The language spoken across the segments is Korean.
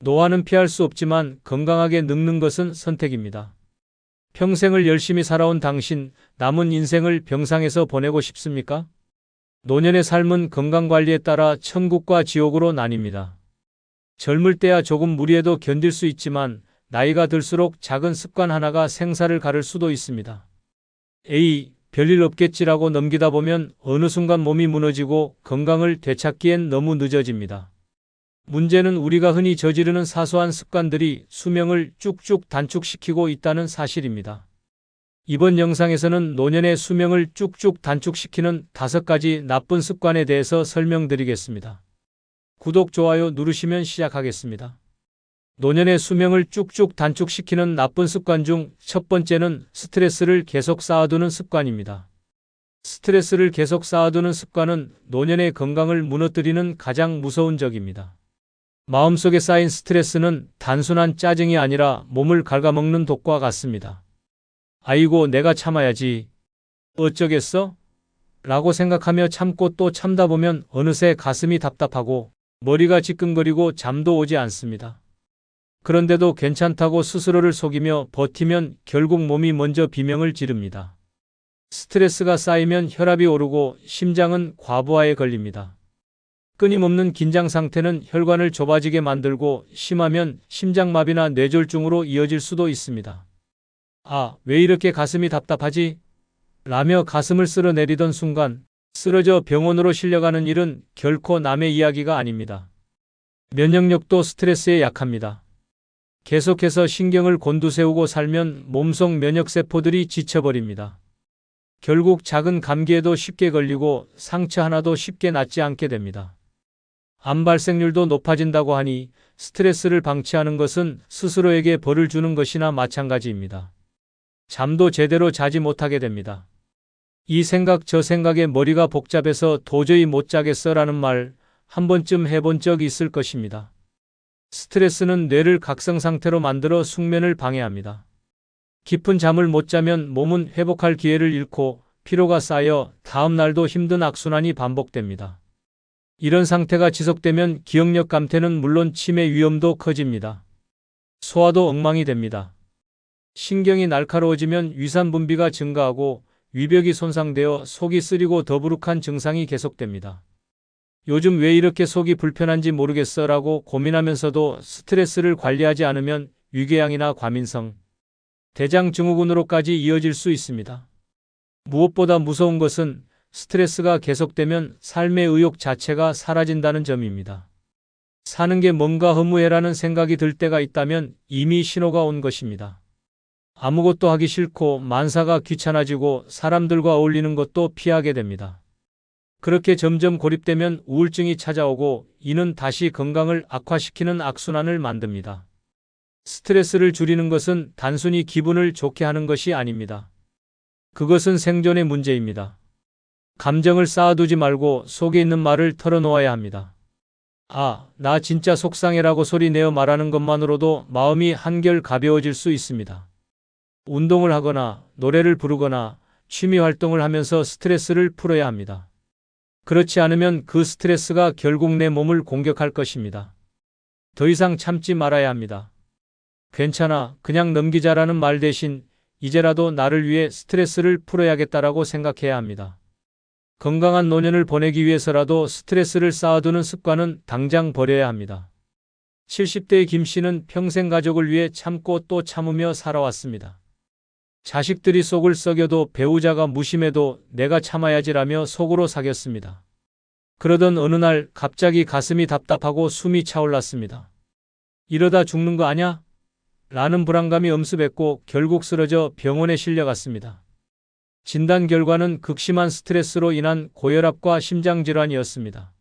노화는 피할 수 없지만 건강하게 늙는 것은 선택입니다. 평생을 열심히 살아온 당신, 남은 인생을 병상에서 보내고 싶습니까? 노년의 삶은 건강관리에 따라 천국과 지옥으로 나뉩니다. 젊을 때야 조금 무리해도 견딜 수 있지만 나이가 들수록 작은 습관 하나가 생사를 가를 수도 있습니다. 에이, 별일 없겠지라고 넘기다 보면 어느 순간 몸이 무너지고 건강을 되찾기엔 너무 늦어집니다. 문제는 우리가 흔히 저지르는 사소한 습관들이 수명을 쭉쭉 단축시키고 있다는 사실입니다. 이번 영상에서는 노년의 수명을 쭉쭉 단축시키는 5가지 나쁜 습관에 대해서 설명드리겠습니다. 구독, 좋아요 누르시면 시작하겠습니다. 노년의 수명을 쭉쭉 단축시키는 나쁜 습관 중 첫 번째는 스트레스를 계속 쌓아두는 습관입니다. 스트레스를 계속 쌓아두는 습관은 노년의 건강을 무너뜨리는 가장 무서운 적입니다. 마음속에 쌓인 스트레스는 단순한 짜증이 아니라 몸을 갉아먹는 독과 같습니다. 아이고, 내가 참아야지. 어쩌겠어? 라고 생각하며 참고 또 참다 보면 어느새 가슴이 답답하고 머리가 지끈거리고 잠도 오지 않습니다. 그런데도 괜찮다고 스스로를 속이며 버티면 결국 몸이 먼저 비명을 지릅니다. 스트레스가 쌓이면 혈압이 오르고 심장은 과부하에 걸립니다. 끊임없는 긴장 상태는 혈관을 좁아지게 만들고 심하면 심장마비나 뇌졸중으로 이어질 수도 있습니다. 아, 왜 이렇게 가슴이 답답하지? 라며 가슴을 쓸어내리던 순간 쓰러져 병원으로 실려가는 일은 결코 남의 이야기가 아닙니다. 면역력도 스트레스에 약합니다. 계속해서 신경을 곤두세우고 살면 몸속 면역세포들이 지쳐버립니다. 결국 작은 감기에도 쉽게 걸리고 상처 하나도 쉽게 낫지 않게 됩니다. 암 발생률도 높아진다고 하니 스트레스를 방치하는 것은 스스로에게 벌을 주는 것이나 마찬가지입니다. 잠도 제대로 자지 못하게 됩니다. 이 생각 저 생각에 머리가 복잡해서 도저히 못 자겠어라는 말 한 번쯤 해본 적 있을 것입니다. 스트레스는 뇌를 각성 상태로 만들어 숙면을 방해합니다. 깊은 잠을 못 자면 몸은 회복할 기회를 잃고 피로가 쌓여 다음 날도 힘든 악순환이 반복됩니다. 이런 상태가 지속되면 기억력 감퇴는 물론 치매 위험도 커집니다. 소화도 엉망이 됩니다. 신경이 날카로워지면 위산 분비가 증가하고 위벽이 손상되어 속이 쓰리고 더부룩한 증상이 계속됩니다. 요즘 왜 이렇게 속이 불편한지 모르겠어 라고 고민하면서도 스트레스를 관리하지 않으면 위궤양이나 과민성, 대장 증후군으로까지 이어질 수 있습니다. 무엇보다 무서운 것은 스트레스가 계속되면 삶의 의욕 자체가 사라진다는 점입니다. 사는 게 뭔가 허무해라는 생각이 들 때가 있다면 이미 신호가 온 것입니다. 아무것도 하기 싫고 만사가 귀찮아지고 사람들과 어울리는 것도 피하게 됩니다. 그렇게 점점 고립되면 우울증이 찾아오고 이는 다시 건강을 악화시키는 악순환을 만듭니다. 스트레스를 줄이는 것은 단순히 기분을 좋게 하는 것이 아닙니다. 그것은 생존의 문제입니다. 감정을 쌓아두지 말고 속에 있는 말을 털어놓아야 합니다. 아, 나 진짜 속상해라고 소리내어 말하는 것만으로도 마음이 한결 가벼워질 수 있습니다. 운동을 하거나 노래를 부르거나 취미 활동을 하면서 스트레스를 풀어야 합니다. 그렇지 않으면 그 스트레스가 결국 내 몸을 공격할 것입니다. 더 이상 참지 말아야 합니다. 괜찮아, 그냥 넘기자라는 말 대신 이제라도 나를 위해 스트레스를 풀어야겠다라고 생각해야 합니다. 건강한 노년을 보내기 위해서라도 스트레스를 쌓아두는 습관은 당장 버려야 합니다. 70대의 김 씨는 평생 가족을 위해 참고 또 참으며 살아왔습니다. 자식들이 속을 썩여도 배우자가 무심해도 내가 참아야지라며 속으로 사겼습니다. 그러던 어느 날 갑자기 가슴이 답답하고 숨이 차올랐습니다. 이러다 죽는 거 아냐? 라는 불안감이 엄습했고 결국 쓰러져 병원에 실려갔습니다. 진단 결과는 극심한 스트레스로 인한 고혈압과 심장질환이었습니다.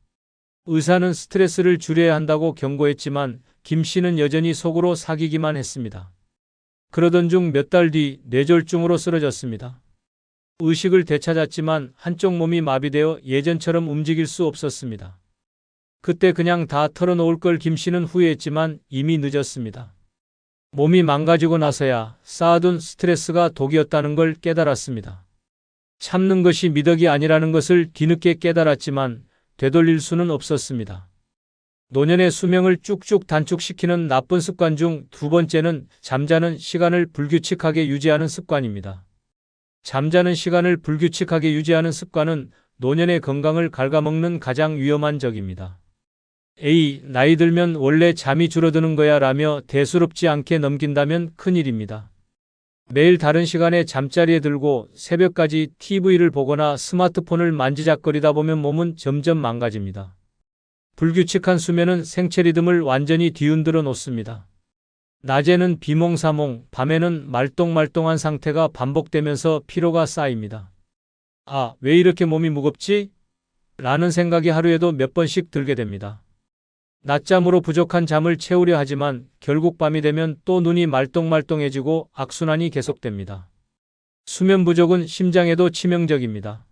의사는 스트레스를 줄여야 한다고 경고했지만 김 씨는 여전히 속으로 사기기만 했습니다. 그러던 중 몇 달 뒤 뇌졸중으로 쓰러졌습니다. 의식을 되찾았지만 한쪽 몸이 마비되어 예전처럼 움직일 수 없었습니다. 그때 그냥 다 털어놓을 걸 김 씨는 후회했지만 이미 늦었습니다. 몸이 망가지고 나서야 쌓아둔 스트레스가 독이었다는 걸 깨달았습니다. 참는 것이 미덕이 아니라는 것을 뒤늦게 깨달았지만 되돌릴 수는 없었습니다. 노년의 수명을 쭉쭉 단축시키는 나쁜 습관 중 두 번째는 잠자는 시간을 불규칙하게 유지하는 습관입니다. 잠자는 시간을 불규칙하게 유지하는 습관은 노년의 건강을 갉아먹는 가장 위험한 적입니다. A. 나이 들면 원래 잠이 줄어드는 거야 라며 대수롭지 않게 넘긴다면 큰일입니다. 매일 다른 시간에 잠자리에 들고 새벽까지 TV를 보거나 스마트폰을 만지작거리다 보면 몸은 점점 망가집니다. 불규칙한 수면은 생체 리듬을 완전히 뒤흔들어 놓습니다. 낮에는 비몽사몽, 밤에는 말똥말똥한 상태가 반복되면서 피로가 쌓입니다. 아, 왜 이렇게 몸이 무겁지? 라는 생각이 하루에도 몇 번씩 들게 됩니다. 낮잠으로 부족한 잠을 채우려 하지만 결국 밤이 되면 또 눈이 말똥말똥해지고 악순환이 계속됩니다. 수면 부족은 심장에도 치명적입니다.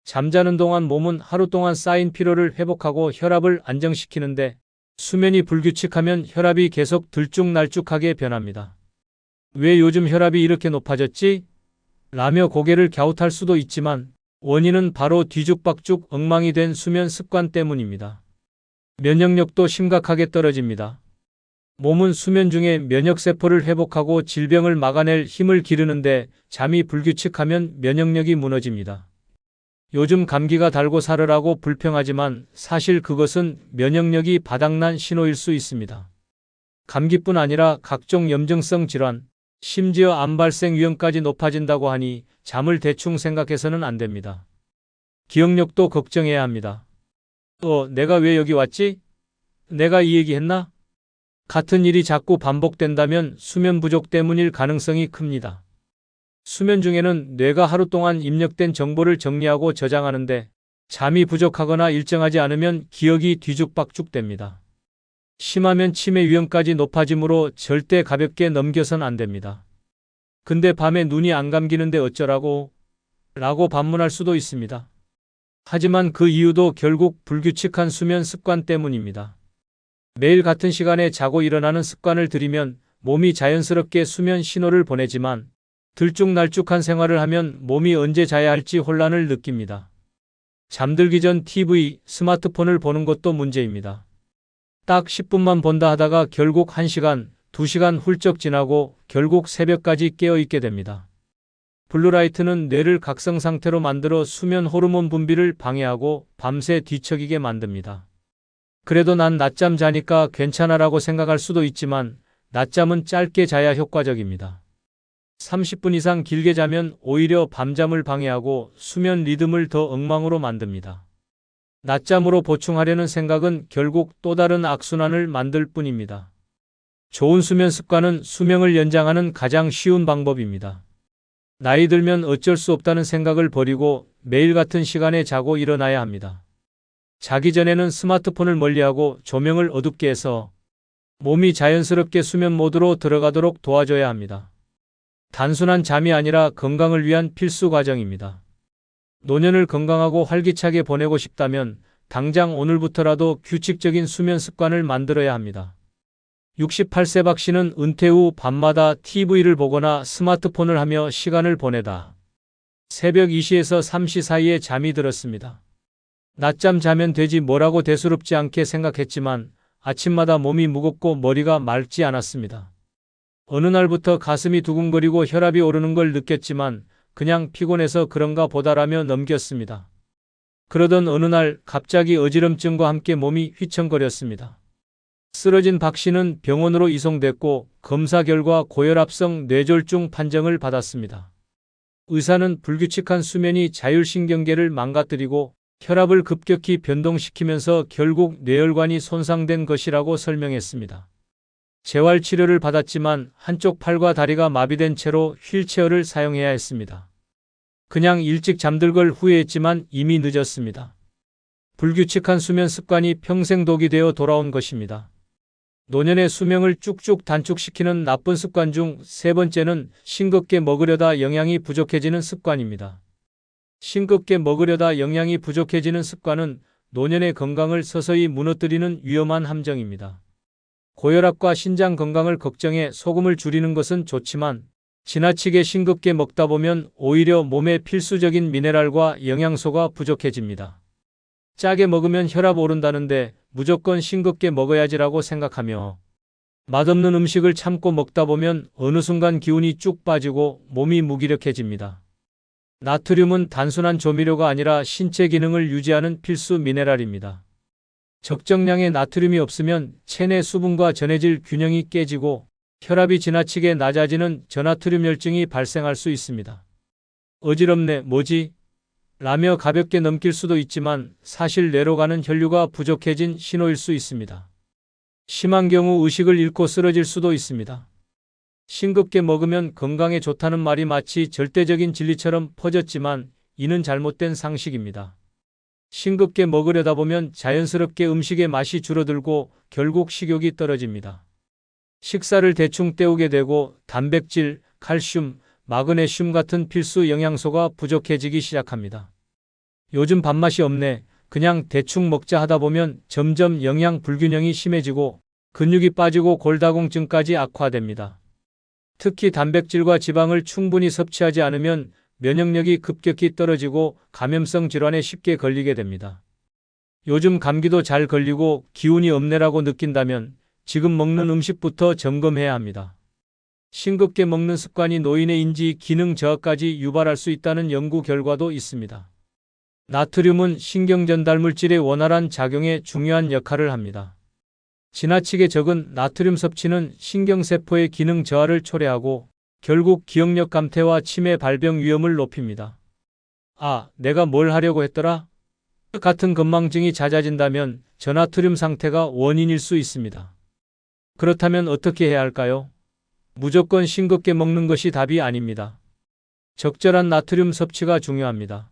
잠자는 동안 몸은 하루 동안 쌓인 피로를 회복하고 혈압을 안정시키는데 수면이 불규칙하면 혈압이 계속 들쭉날쭉하게 변합니다. 왜 요즘 혈압이 이렇게 높아졌지? 라며 고개를 갸웃할 수도 있지만 원인은 바로 뒤죽박죽 엉망이 된 수면 습관 때문입니다. 면역력도 심각하게 떨어집니다. 몸은 수면 중에 면역세포를 회복하고 질병을 막아낼 힘을 기르는데 잠이 불규칙하면 면역력이 무너집니다. 요즘 감기가 달고 살으라고 불평하지만 사실 그것은 면역력이 바닥난 신호일 수 있습니다. 감기뿐 아니라 각종 염증성 질환, 심지어 암 발생 위험까지 높아진다고 하니 잠을 대충 생각해서는 안 됩니다. 기억력도 걱정해야 합니다. 내가 왜 여기 왔지? 내가 이 얘기 했나? 같은 일이 자꾸 반복된다면 수면 부족 때문일 가능성이 큽니다. 수면 중에는 뇌가 하루 동안 입력된 정보를 정리하고 저장하는데 잠이 부족하거나 일정하지 않으면 기억이 뒤죽박죽 됩니다. 심하면 치매 위험까지 높아지므로 절대 가볍게 넘겨선 안 됩니다. 근데 밤에 눈이 안 감기는데 어쩌라고? 라고 반문할 수도 있습니다. 하지만 그 이유도 결국 불규칙한 수면 습관 때문입니다. 매일 같은 시간에 자고 일어나는 습관을 들이면 몸이 자연스럽게 수면 신호를 보내지만 들쭉날쭉한 생활을 하면 몸이 언제 자야 할지 혼란을 느낍니다. 잠들기 전 TV, 스마트폰을 보는 것도 문제입니다. 딱 10분만 본다 하다가 결국 1시간, 2시간 훌쩍 지나고 결국 새벽까지 깨어있게 됩니다. 블루라이트는 뇌를 각성 상태로 만들어 수면 호르몬 분비를 방해하고 밤새 뒤척이게 만듭니다. 그래도 난 낮잠 자니까 괜찮아라고 생각할 수도 있지만 낮잠은 짧게 자야 효과적입니다. 30분 이상 길게 자면 오히려 밤잠을 방해하고 수면 리듬을 더 엉망으로 만듭니다. 낮잠으로 보충하려는 생각은 결국 또 다른 악순환을 만들 뿐입니다. 좋은 수면 습관은 수명을 연장하는 가장 쉬운 방법입니다. 나이 들면 어쩔 수 없다는 생각을 버리고 매일 같은 시간에 자고 일어나야 합니다. 자기 전에는 스마트폰을 멀리하고 조명을 어둡게 해서 몸이 자연스럽게 수면 모드로 들어가도록 도와줘야 합니다. 단순한 잠이 아니라 건강을 위한 필수 과정입니다. 노년을 건강하고 활기차게 보내고 싶다면 당장 오늘부터라도 규칙적인 수면 습관을 만들어야 합니다. 68세 박 씨는 은퇴 후 밤마다 TV를 보거나 스마트폰을 하며 시간을 보내다 새벽 2시에서 3시 사이에 잠이 들었습니다. 낮잠 자면 되지 뭐라고 대수롭지 않게 생각했지만 아침마다 몸이 무겁고 머리가 맑지 않았습니다. 어느 날부터 가슴이 두근거리고 혈압이 오르는 걸 느꼈지만 그냥 피곤해서 그런가 보다라며 넘겼습니다. 그러던 어느 날 갑자기 어지럼증과 함께 몸이 휘청거렸습니다. 쓰러진 박 씨는 병원으로 이송됐고 검사 결과 고혈압성 뇌졸중 판정을 받았습니다. 의사는 불규칙한 수면이 자율신경계를 망가뜨리고 혈압을 급격히 변동시키면서 결국 뇌혈관이 손상된 것이라고 설명했습니다. 재활치료를 받았지만 한쪽 팔과 다리가 마비된 채로 휠체어를 사용해야 했습니다. 그냥 일찍 잠들 걸 후회했지만 이미 늦었습니다. 불규칙한 수면 습관이 평생 독이 되어 돌아온 것입니다. 노년의 수명을 쭉쭉 단축시키는 나쁜 습관 중 세 번째는 싱겁게 먹으려다 영양이 부족해지는 습관입니다. 싱겁게 먹으려다 영양이 부족해지는 습관은 노년의 건강을 서서히 무너뜨리는 위험한 함정입니다. 고혈압과 신장 건강을 걱정해 소금을 줄이는 것은 좋지만 지나치게 싱겁게 먹다 보면 오히려 몸에 필수적인 미네랄과 영양소가 부족해집니다. 짜게 먹으면 혈압 오른다는데 무조건 싱겁게 먹어야지라고 생각하며 맛없는 음식을 참고 먹다 보면 어느 순간 기운이 쭉 빠지고 몸이 무기력해집니다. 나트륨은 단순한 조미료가 아니라 신체 기능을 유지하는 필수 미네랄입니다. 적정량의 나트륨이 없으면 체내 수분과 전해질 균형이 깨지고 혈압이 지나치게 낮아지는 저나트륨 혈증이 발생할 수 있습니다. 어지럽네, 뭐지? 라며 가볍게 넘길 수도 있지만 사실 뇌로 가는 혈류가 부족해진 신호일 수 있습니다. 심한 경우 의식을 잃고 쓰러질 수도 있습니다. 싱겁게 먹으면 건강에 좋다는 말이 마치 절대적인 진리처럼 퍼졌지만 이는 잘못된 상식입니다. 싱겁게 먹으려다 보면 자연스럽게 음식의 맛이 줄어들고 결국 식욕이 떨어집니다. 식사를 대충 때우게 되고 단백질, 칼슘, 마그네슘 같은 필수 영양소가 부족해지기 시작합니다. 요즘 밥맛이 없네. 그냥 대충 먹자 하다 보면 점점 영양 불균형이 심해지고 근육이 빠지고 골다공증까지 악화됩니다. 특히 단백질과 지방을 충분히 섭취하지 않으면 면역력이 급격히 떨어지고 감염성 질환에 쉽게 걸리게 됩니다. 요즘 감기도 잘 걸리고 기운이 없네라고 느낀다면 지금 먹는 음식부터 점검해야 합니다. 싱겁게 먹는 습관이 노인의 인지 기능 저하까지 유발할 수 있다는 연구 결과도 있습니다. 나트륨은 신경전달 물질의 원활한 작용에 중요한 역할을 합니다. 지나치게 적은 나트륨 섭취는 신경세포의 기능 저하를 초래하고 결국 기억력 감퇴와 치매 발병 위험을 높입니다. 아, 내가 뭘 하려고 했더라? 같은 건망증이 잦아진다면 저나트륨 상태가 원인일 수 있습니다. 그렇다면 어떻게 해야 할까요? 무조건 싱겁게 먹는 것이 답이 아닙니다. 적절한 나트륨 섭취가 중요합니다.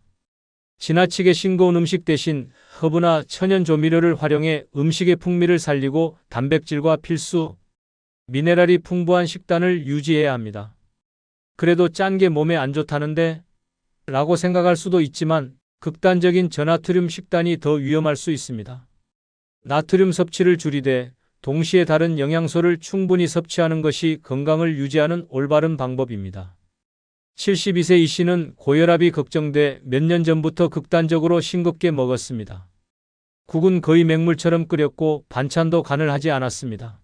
지나치게 싱거운 음식 대신 허브나 천연 조미료를 활용해 음식의 풍미를 살리고 단백질과 필수 미네랄이 풍부한 식단을 유지해야 합니다. 그래도 짠 게 몸에 안 좋다는데? 라고 생각할 수도 있지만 극단적인 저나트륨 식단이 더 위험할 수 있습니다. 나트륨 섭취를 줄이되 동시에 다른 영양소를 충분히 섭취하는 것이 건강을 유지하는 올바른 방법입니다. 72세 이 씨는 고혈압이 걱정돼 몇 년 전부터 극단적으로 싱겁게 먹었습니다. 국은 거의 맹물처럼 끓였고 반찬도 간을 하지 않았습니다.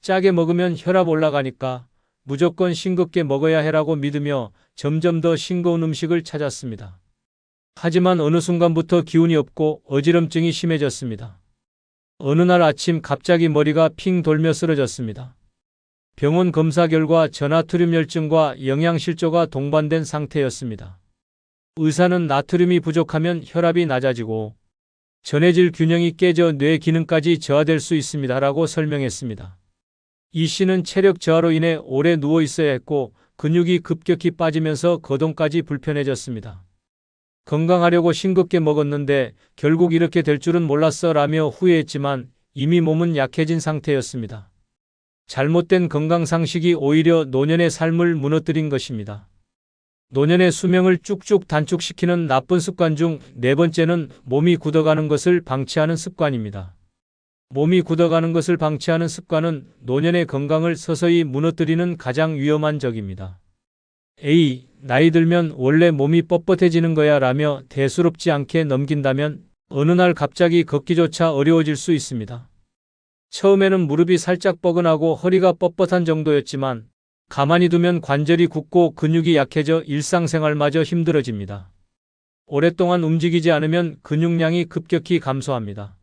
짜게 먹으면 혈압 올라가니까 무조건 싱겁게 먹어야 해라고 믿으며 점점 더 싱거운 음식을 찾았습니다. 하지만 어느 순간부터 기운이 없고 어지럼증이 심해졌습니다. 어느 날 아침 갑자기 머리가 핑 돌며 쓰러졌습니다. 병원 검사 결과 저나트륨 혈증과 영양실조가 동반된 상태였습니다. 의사는 나트륨이 부족하면 혈압이 낮아지고 전해질 균형이 깨져 뇌 기능까지 저하될 수 있습니다라고 설명했습니다. 이 씨는 체력 저하로 인해 오래 누워 있어야 했고 근육이 급격히 빠지면서 거동까지 불편해졌습니다. 건강하려고 싱겁게 먹었는데 결국 이렇게 될 줄은 몰랐어 라며 후회했지만 이미 몸은 약해진 상태였습니다. 잘못된 건강상식이 오히려 노년의 삶을 무너뜨린 것입니다. 노년의 수명을 쭉쭉 단축시키는 나쁜 습관 중 네 번째는 몸이 굳어가는 것을 방치하는 습관입니다. 몸이 굳어가는 것을 방치하는 습관은 노년의 건강을 서서히 무너뜨리는 가장 위험한 적입니다. A. 나이 들면 원래 몸이 뻣뻣해지는 거야 라며 대수롭지 않게 넘긴다면 어느 날 갑자기 걷기조차 어려워질 수 있습니다. 처음에는 무릎이 살짝 뻐근하고 허리가 뻣뻣한 정도였지만 가만히 두면 관절이 굳고 근육이 약해져 일상생활마저 힘들어집니다. 오랫동안 움직이지 않으면 근육량이 급격히 감소합니다.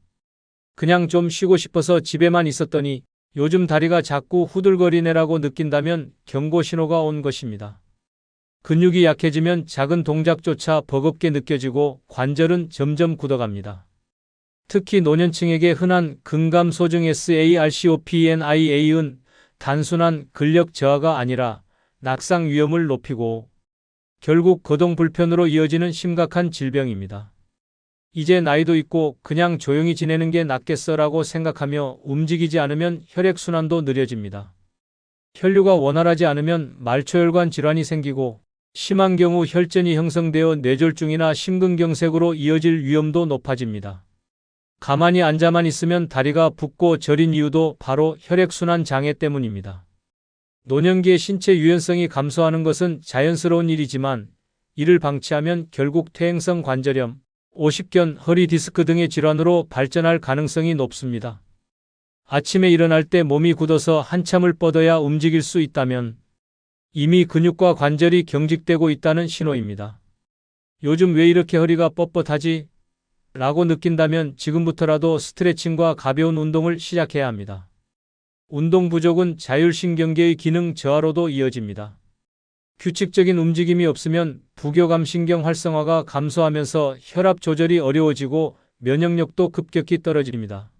그냥 좀 쉬고 싶어서 집에만 있었더니 요즘 다리가 자꾸 후들거리네라고 느낀다면 경고 신호가 온 것입니다. 근육이 약해지면 작은 동작조차 버겁게 느껴지고 관절은 점점 굳어갑니다. 특히 노년층에게 흔한 근감소증 SARCOPENIA은 단순한 근력 저하가 아니라 낙상 위험을 높이고 결국 거동 불편으로 이어지는 심각한 질병입니다. 이제 나이도 있고 그냥 조용히 지내는 게 낫겠어라고 생각하며 움직이지 않으면 혈액순환도 느려집니다. 혈류가 원활하지 않으면 말초혈관 질환이 생기고 심한 경우 혈전이 형성되어 뇌졸중이나 심근경색으로 이어질 위험도 높아집니다. 가만히 앉아만 있으면 다리가 붓고 저린 이유도 바로 혈액순환 장애 때문입니다. 노년기의 신체 유연성이 감소하는 것은 자연스러운 일이지만 이를 방치하면 결국 퇴행성 관절염, 오십견, 허리 디스크 등의 질환으로 발전할 가능성이 높습니다. 아침에 일어날 때 몸이 굳어서 한참을 뻗어야 움직일 수 있다면 이미 근육과 관절이 경직되고 있다는 신호입니다. 요즘 왜 이렇게 허리가 뻣뻣하지? 라고 느낀다면 지금부터라도 스트레칭과 가벼운 운동을 시작해야 합니다. 운동 부족은 자율신경계의 기능 저하로도 이어집니다. 규칙적인 움직임이 없으면 부교감 신경 활성화가 감소하면서 혈압 조절이 어려워지고 면역력도 급격히 떨어집니다.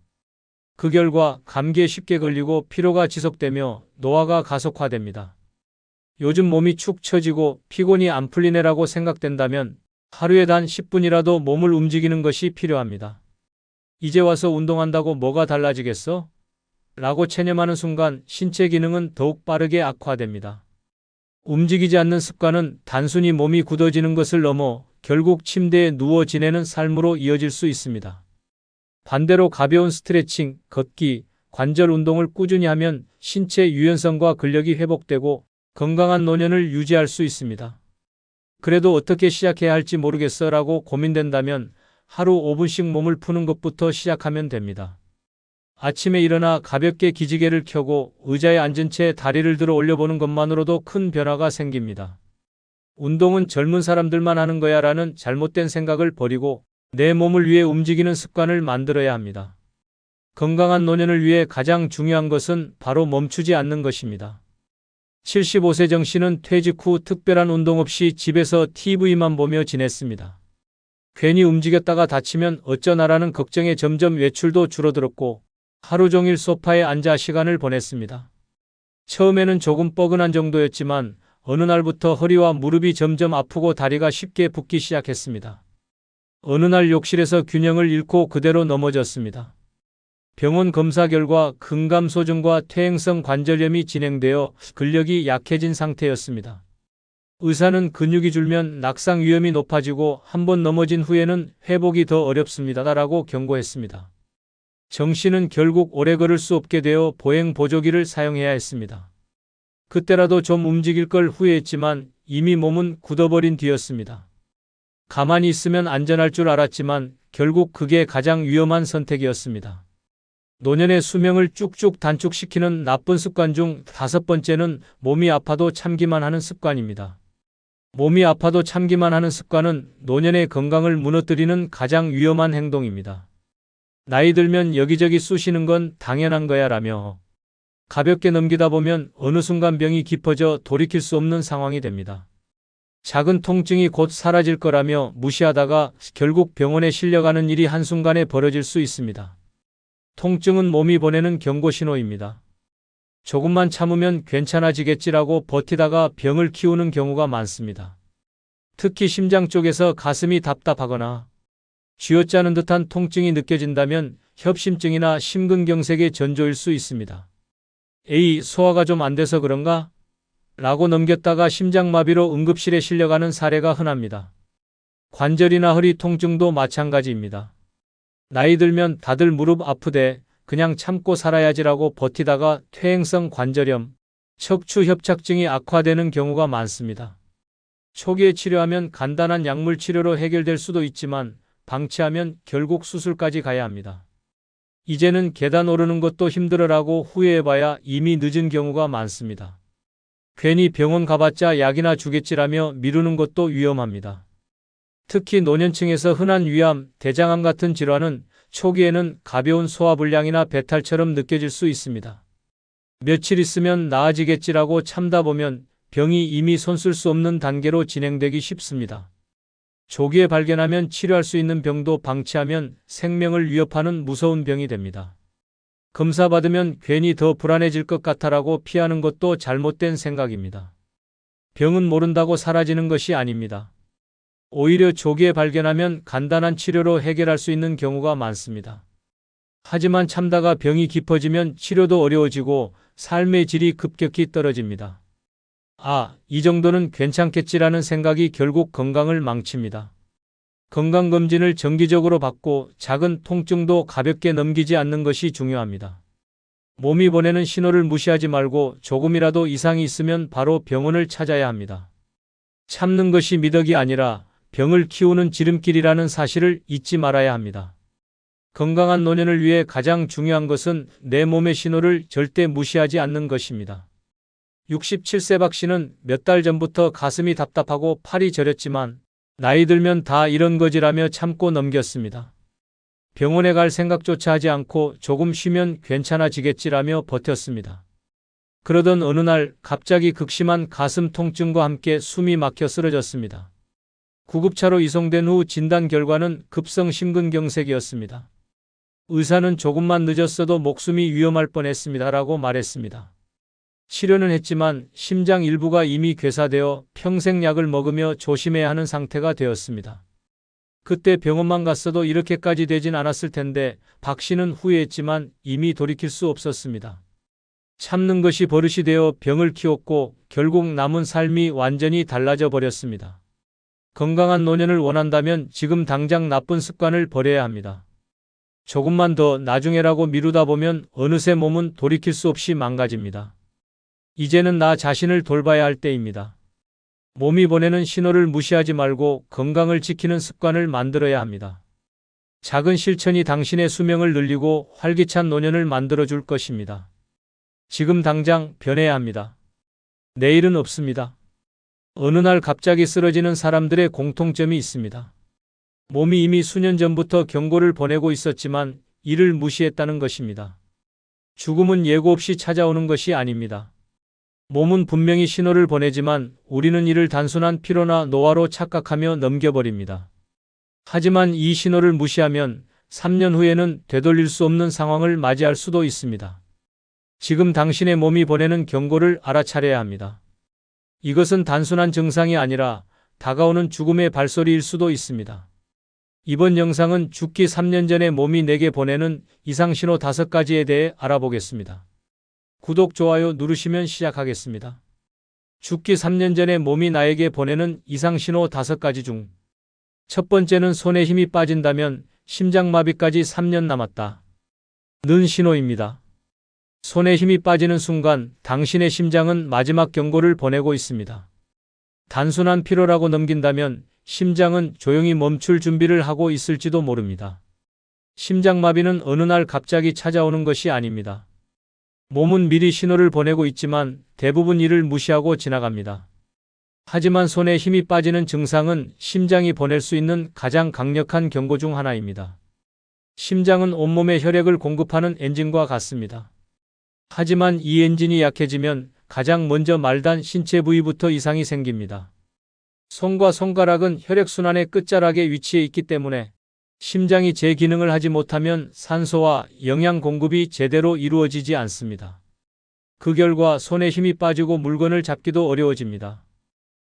그 결과 감기에 쉽게 걸리고 피로가 지속되며 노화가 가속화됩니다. 요즘 몸이 축 처지고 피곤이 안 풀리네라고 생각된다면 하루에 단 10분이라도 몸을 움직이는 것이 필요합니다. 이제 와서 운동한다고 뭐가 달라지겠어? 라고 체념하는 순간 신체 기능은 더욱 빠르게 악화됩니다. 움직이지 않는 습관은 단순히 몸이 굳어지는 것을 넘어 결국 침대에 누워 지내는 삶으로 이어질 수 있습니다. 반대로 가벼운 스트레칭, 걷기, 관절 운동을 꾸준히 하면 신체 유연성과 근력이 회복되고 건강한 노년을 유지할 수 있습니다. 그래도 어떻게 시작해야 할지 모르겠어 라고 고민된다면 하루 5분씩 몸을 푸는 것부터 시작하면 됩니다. 아침에 일어나 가볍게 기지개를 켜고 의자에 앉은 채 다리를 들어 올려보는 것만으로도 큰 변화가 생깁니다. 운동은 젊은 사람들만 하는 거야 라는 잘못된 생각을 버리고 내 몸을 위해 움직이는 습관을 만들어야 합니다. 건강한 노년을 위해 가장 중요한 것은 바로 멈추지 않는 것입니다. 75세 정 씨는 퇴직 후 특별한 운동 없이 집에서 TV만 보며 지냈습니다. 괜히 움직였다가 다치면 어쩌나라는 걱정에 점점 외출도 줄어들었고 하루 종일 소파에 앉아 시간을 보냈습니다. 처음에는 조금 뻐근한 정도였지만 어느 날부터 허리와 무릎이 점점 아프고 다리가 쉽게 붓기 시작했습니다. 어느 날 욕실에서 균형을 잃고 그대로 넘어졌습니다. 병원 검사 결과 근감소증과 퇴행성 관절염이 진행되어 근력이 약해진 상태였습니다. 의사는 근육이 줄면 낙상 위험이 높아지고 한번 넘어진 후에는 회복이 더 어렵습니다라고 경고했습니다. 정 씨는 결국 오래 걸을 수 없게 되어 보행 보조기를 사용해야 했습니다. 그때라도 좀 움직일 걸 후회했지만 이미 몸은 굳어버린 뒤였습니다. 가만히 있으면 안전할 줄 알았지만 결국 그게 가장 위험한 선택이었습니다. 노년의 수명을 쭉쭉 단축시키는 나쁜 습관 중 5번째는 몸이 아파도 참기만 하는 습관입니다. 몸이 아파도 참기만 하는 습관은 노년의 건강을 무너뜨리는 가장 위험한 행동입니다. 나이 들면 여기저기 쑤시는 건 당연한 거야 라며 가볍게 넘기다 보면 어느 순간 병이 깊어져 돌이킬 수 없는 상황이 됩니다. 작은 통증이 곧 사라질 거라며 무시하다가 결국 병원에 실려가는 일이 한순간에 벌어질 수 있습니다. 통증은 몸이 보내는 경고 신호입니다. 조금만 참으면 괜찮아지겠지라고 버티다가 병을 키우는 경우가 많습니다. 특히 심장 쪽에서 가슴이 답답하거나 쥐어짜는 듯한 통증이 느껴진다면 협심증이나 심근경색의 전조일 수 있습니다. 에이, 소화가 좀 안 돼서 그런가? 라고 넘겼다가 심장마비로 응급실에 실려가는 사례가 흔합니다. 관절이나 허리 통증도 마찬가지입니다. 나이 들면 다들 무릎 아프대 그냥 참고 살아야지라고 버티다가 퇴행성 관절염, 척추 협착증이 악화되는 경우가 많습니다. 초기에 치료하면 간단한 약물 치료로 해결될 수도 있지만 방치하면 결국 수술까지 가야 합니다. 이제는 계단 오르는 것도 힘들어라고 후회해봐야 이미 늦은 경우가 많습니다. 괜히 병원 가봤자 약이나 주겠지라며 미루는 것도 위험합니다. 특히 노년층에서 흔한 위암, 대장암 같은 질환은 초기에는 가벼운 소화불량이나 배탈처럼 느껴질 수 있습니다. 며칠 있으면 나아지겠지라고 참다 보면 병이 이미 손쓸 수 없는 단계로 진행되기 쉽습니다. 조기에 발견하면 치료할 수 있는 병도 방치하면 생명을 위협하는 무서운 병이 됩니다. 검사 받으면 괜히 더 불안해질 것 같아라고 피하는 것도 잘못된 생각입니다. 병은 모른다고 사라지는 것이 아닙니다. 오히려 조기에 발견하면 간단한 치료로 해결할 수 있는 경우가 많습니다. 하지만 참다가 병이 깊어지면 치료도 어려워지고 삶의 질이 급격히 떨어집니다. 이 정도는 괜찮겠지라는 생각이 결국 건강을 망칩니다. 건강검진을 정기적으로 받고 작은 통증도 가볍게 넘기지 않는 것이 중요합니다. 몸이 보내는 신호를 무시하지 말고 조금이라도 이상이 있으면 바로 병원을 찾아야 합니다. 참는 것이 미덕이 아니라 병을 키우는 지름길이라는 사실을 잊지 말아야 합니다. 건강한 노년을 위해 가장 중요한 것은 내 몸의 신호를 절대 무시하지 않는 것입니다. 67세 박 씨는 몇 달 전부터 가슴이 답답하고 팔이 저렸지만 나이 들면 다 이런 거지라며 참고 넘겼습니다. 병원에 갈 생각조차 하지 않고 조금 쉬면 괜찮아지겠지라며 버텼습니다. 그러던 어느 날 갑자기 극심한 가슴 통증과 함께 숨이 막혀 쓰러졌습니다. 구급차로 이송된 후 진단 결과는 급성 심근경색이었습니다. 의사는 조금만 늦었어도 목숨이 위험할 뻔했습니다라고 말했습니다. 치료는 했지만 심장 일부가 이미 괴사되어 평생 약을 먹으며 조심해야 하는 상태가 되었습니다. 그때 병원만 갔어도 이렇게까지 되진 않았을 텐데 박 씨는 후회했지만 이미 돌이킬 수 없었습니다. 참는 것이 버릇이 되어 병을 키웠고 결국 남은 삶이 완전히 달라져 버렸습니다. 건강한 노년을 원한다면 지금 당장 나쁜 습관을 버려야 합니다. 조금만 더 나중에라고 미루다 보면 어느새 몸은 돌이킬 수 없이 망가집니다. 이제는 나 자신을 돌봐야 할 때입니다. 몸이 보내는 신호를 무시하지 말고 건강을 지키는 습관을 만들어야 합니다. 작은 실천이 당신의 수명을 늘리고 활기찬 노년을 만들어줄 것입니다. 지금 당장 변해야 합니다. 내일은 없습니다. 어느 날 갑자기 쓰러지는 사람들의 공통점이 있습니다. 몸이 이미 수년 전부터 경고를 보내고 있었지만 이를 무시했다는 것입니다. 죽음은 예고 없이 찾아오는 것이 아닙니다. 몸은 분명히 신호를 보내지만 우리는 이를 단순한 피로나 노화로 착각하며 넘겨버립니다. 하지만 이 신호를 무시하면 3년 후에는 되돌릴 수 없는 상황을 맞이할 수도 있습니다. 지금 당신의 몸이 보내는 경고를 알아차려야 합니다. 이것은 단순한 증상이 아니라 다가오는 죽음의 발소리일 수도 있습니다. 이번 영상은 죽기 3년 전에 몸이 내게 보내는 이상신호 5가지에 대해 알아보겠습니다. 구독, 좋아요 누르시면 시작하겠습니다. 죽기 3년 전에 몸이 나에게 보내는 이상신호 5가지 중 첫 번째는 손에 힘이 빠진다면 심장마비까지 3년 남았다 는 신호입니다. 손에 힘이 빠지는 순간 당신의 심장은 마지막 경고를 보내고 있습니다. 단순한 피로라고 넘긴다면 심장은 조용히 멈출 준비를 하고 있을지도 모릅니다. 심장마비는 어느 날 갑자기 찾아오는 것이 아닙니다. 몸은 미리 신호를 보내고 있지만 대부분 이를 무시하고 지나갑니다. 하지만 손에 힘이 빠지는 증상은 심장이 보낼 수 있는 가장 강력한 경고 중 하나입니다. 심장은 온몸에 혈액을 공급하는 엔진과 같습니다. 하지만 이 엔진이 약해지면 가장 먼저 말단 신체 부위부터 이상이 생깁니다. 손과 손가락은 혈액순환의 끝자락에 위치해 있기 때문에 심장이 제 기능을 하지 못하면 산소와 영양 공급이 제대로 이루어지지 않습니다. 그 결과 손에 힘이 빠지고 물건을 잡기도 어려워집니다.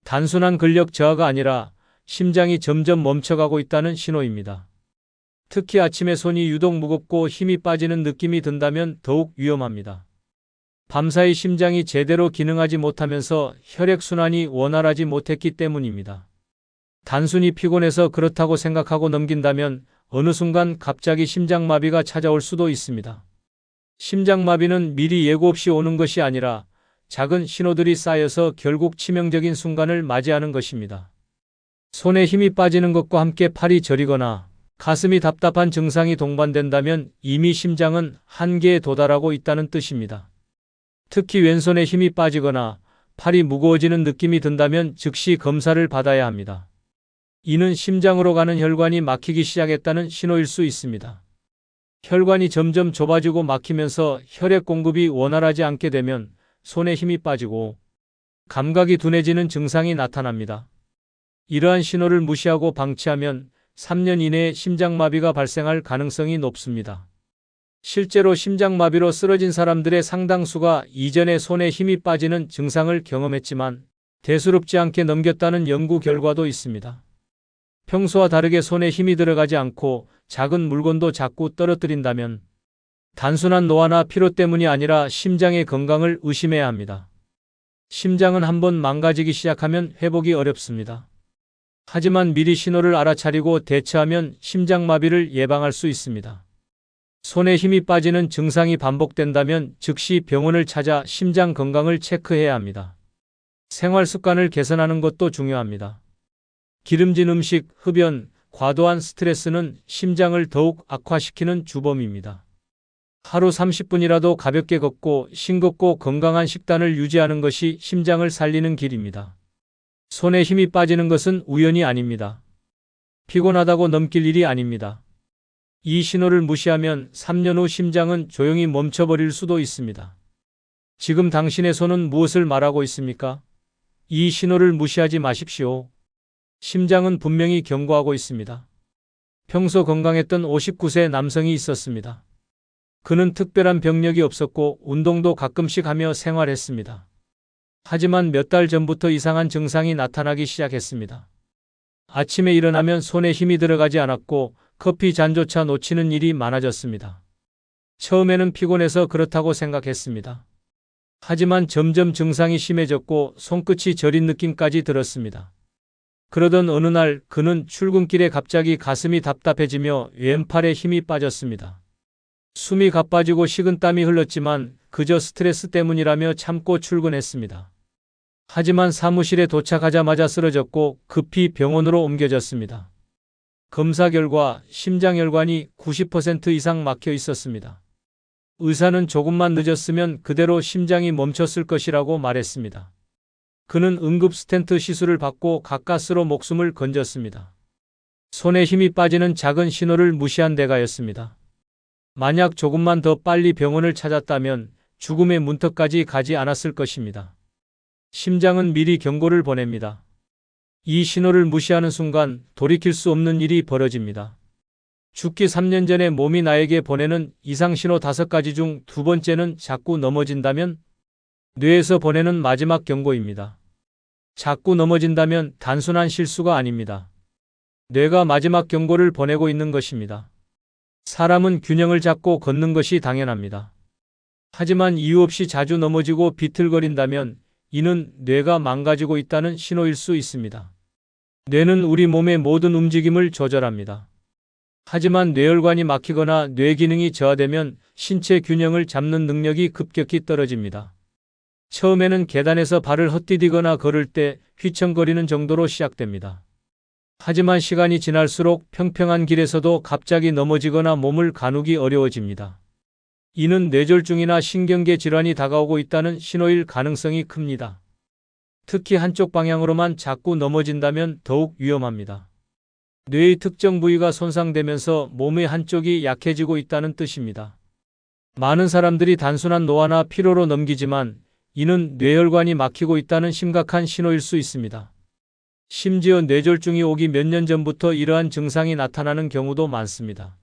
단순한 근력 저하가 아니라 심장이 점점 멈춰가고 있다는 신호입니다. 특히 아침에 손이 유독 무겁고 힘이 빠지는 느낌이 든다면 더욱 위험합니다. 밤사이 심장이 제대로 기능하지 못하면서 혈액순환이 원활하지 못했기 때문입니다. 단순히 피곤해서 그렇다고 생각하고 넘긴다면 어느 순간 갑자기 심장마비가 찾아올 수도 있습니다. 심장마비는 미리 예고 없이 오는 것이 아니라 작은 신호들이 쌓여서 결국 치명적인 순간을 맞이하는 것입니다. 손에 힘이 빠지는 것과 함께 팔이 저리거나 가슴이 답답한 증상이 동반된다면 이미 심장은 한계에 도달하고 있다는 뜻입니다. 특히 왼손에 힘이 빠지거나 팔이 무거워지는 느낌이 든다면 즉시 검사를 받아야 합니다. 이는 심장으로 가는 혈관이 막히기 시작했다는 신호일 수 있습니다. 혈관이 점점 좁아지고 막히면서 혈액 공급이 원활하지 않게 되면 손에 힘이 빠지고 감각이 둔해지는 증상이 나타납니다. 이러한 신호를 무시하고 방치하면 3년 이내에 심장마비가 발생할 가능성이 높습니다. 실제로 심장마비로 쓰러진 사람들의 상당수가 이전에 손에 힘이 빠지는 증상을 경험했지만 대수롭지 않게 넘겼다는 연구 결과도 있습니다. 평소와 다르게 손에 힘이 들어가지 않고 작은 물건도 자꾸 떨어뜨린다면 단순한 노화나 피로 때문이 아니라 심장의 건강을 의심해야 합니다. 심장은 한번 망가지기 시작하면 회복이 어렵습니다. 하지만 미리 신호를 알아차리고 대처하면 심장마비를 예방할 수 있습니다. 손에 힘이 빠지는 증상이 반복된다면 즉시 병원을 찾아 심장 건강을 체크해야 합니다. 생활 습관을 개선하는 것도 중요합니다. 기름진 음식, 흡연, 과도한 스트레스는 심장을 더욱 악화시키는 주범입니다. 하루 30분이라도 가볍게 걷고 싱겁고 건강한 식단을 유지하는 것이 심장을 살리는 길입니다. 손에 힘이 빠지는 것은 우연이 아닙니다. 피곤하다고 넘길 일이 아닙니다. 이 신호를 무시하면 3년 후 심장은 조용히 멈춰버릴 수도 있습니다. 지금 당신의 손은 무엇을 말하고 있습니까? 이 신호를 무시하지 마십시오. 심장은 분명히 경고하고 있습니다. 평소 건강했던 59세 남성이 있었습니다. 그는 특별한 병력이 없었고 운동도 가끔씩 하며 생활했습니다. 하지만 몇 달 전부터 이상한 증상이 나타나기 시작했습니다. 아침에 일어나면 손에 힘이 들어가지 않았고 커피 잔조차 놓치는 일이 많아졌습니다. 처음에는 피곤해서 그렇다고 생각했습니다. 하지만 점점 증상이 심해졌고 손끝이 저린 느낌까지 들었습니다. 그러던 어느 날 그는 출근길에 갑자기 가슴이 답답해지며 왼팔에 힘이 빠졌습니다. 숨이 가빠지고 식은땀이 흘렀지만 그저 스트레스 때문이라며 참고 출근했습니다. 하지만 사무실에 도착하자마자 쓰러졌고 급히 병원으로 옮겨졌습니다. 검사 결과 심장혈관이 90% 이상 막혀 있었습니다. 의사는 조금만 늦었으면 그대로 심장이 멈췄을 것이라고 말했습니다. 그는 응급 스텐트 시술을 받고 가까스로 목숨을 건졌습니다. 손에 힘이 빠지는 작은 신호를 무시한 대가였습니다. 만약 조금만 더 빨리 병원을 찾았다면 죽음의 문턱까지 가지 않았을 것입니다. 심장은 미리 경고를 보냅니다. 이 신호를 무시하는 순간 돌이킬 수 없는 일이 벌어집니다. 죽기 3년 전에 몸이 나에게 보내는 이상신호 5가지 중 두 번째는 자꾸 넘어진다면 뇌에서 보내는 마지막 경고입니다. 자꾸 넘어진다면 단순한 실수가 아닙니다. 뇌가 마지막 경고를 보내고 있는 것입니다. 사람은 균형을 잡고 걷는 것이 당연합니다. 하지만 이유 없이 자주 넘어지고 비틀거린다면 이는 뇌가 망가지고 있다는 신호일 수 있습니다. 뇌는 우리 몸의 모든 움직임을 조절합니다. 하지만 뇌혈관이 막히거나 뇌 기능이 저하되면 신체 균형을 잡는 능력이 급격히 떨어집니다. 처음에는 계단에서 발을 헛디디거나 걸을 때 휘청거리는 정도로 시작됩니다. 하지만 시간이 지날수록 평평한 길에서도 갑자기 넘어지거나 몸을 가누기 어려워집니다. 이는 뇌졸중이나 신경계 질환이 다가오고 있다는 신호일 가능성이 큽니다. 특히 한쪽 방향으로만 자꾸 넘어진다면 더욱 위험합니다. 뇌의 특정 부위가 손상되면서 몸의 한쪽이 약해지고 있다는 뜻입니다. 많은 사람들이 단순한 노화나 피로로 넘기지만 이는 뇌혈관이 막히고 있다는 심각한 신호일 수 있습니다. 심지어 뇌졸중이 오기 몇 년 전부터 이러한 증상이 나타나는 경우도 많습니다.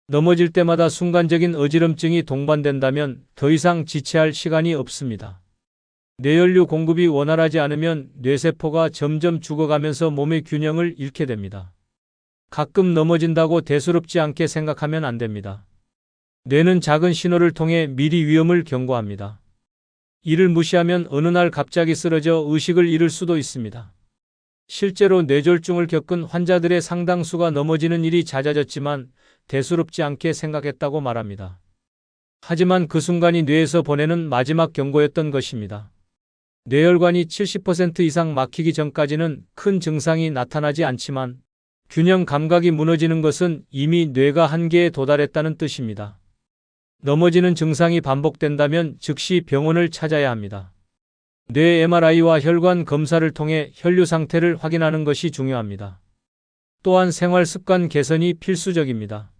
넘어질 때마다 순간적인 어지럼증이 동반된다면 더 이상 지체할 시간이 없습니다. 뇌연료 공급이 원활하지 않으면 뇌세포가 점점 죽어가면서 몸의 균형을 잃게 됩니다. 가끔 넘어진다고 대수롭지 않게 생각하면 안 됩니다. 뇌는 작은 신호를 통해 미리 위험을 경고합니다. 이를 무시하면 어느 날 갑자기 쓰러져 의식을 잃을 수도 있습니다. 실제로 뇌졸중을 겪은 환자들의 상당수가 넘어지는 일이 잦아졌지만 대수롭지 않게 생각했다고 말합니다. 하지만 그 순간이 뇌에서 보내는 마지막 경고였던 것입니다. 뇌혈관이 70% 이상 막히기 전까지는 큰 증상이 나타나지 않지만 균형 감각이 무너지는 것은 이미 뇌가 한계에 도달했다는 뜻입니다. 넘어지는 증상이 반복된다면 즉시 병원을 찾아야 합니다. 뇌 MRI와 혈관 검사를 통해 혈류 상태를 확인하는 것이 중요합니다. 또한 생활 습관 개선이 필수적입니다.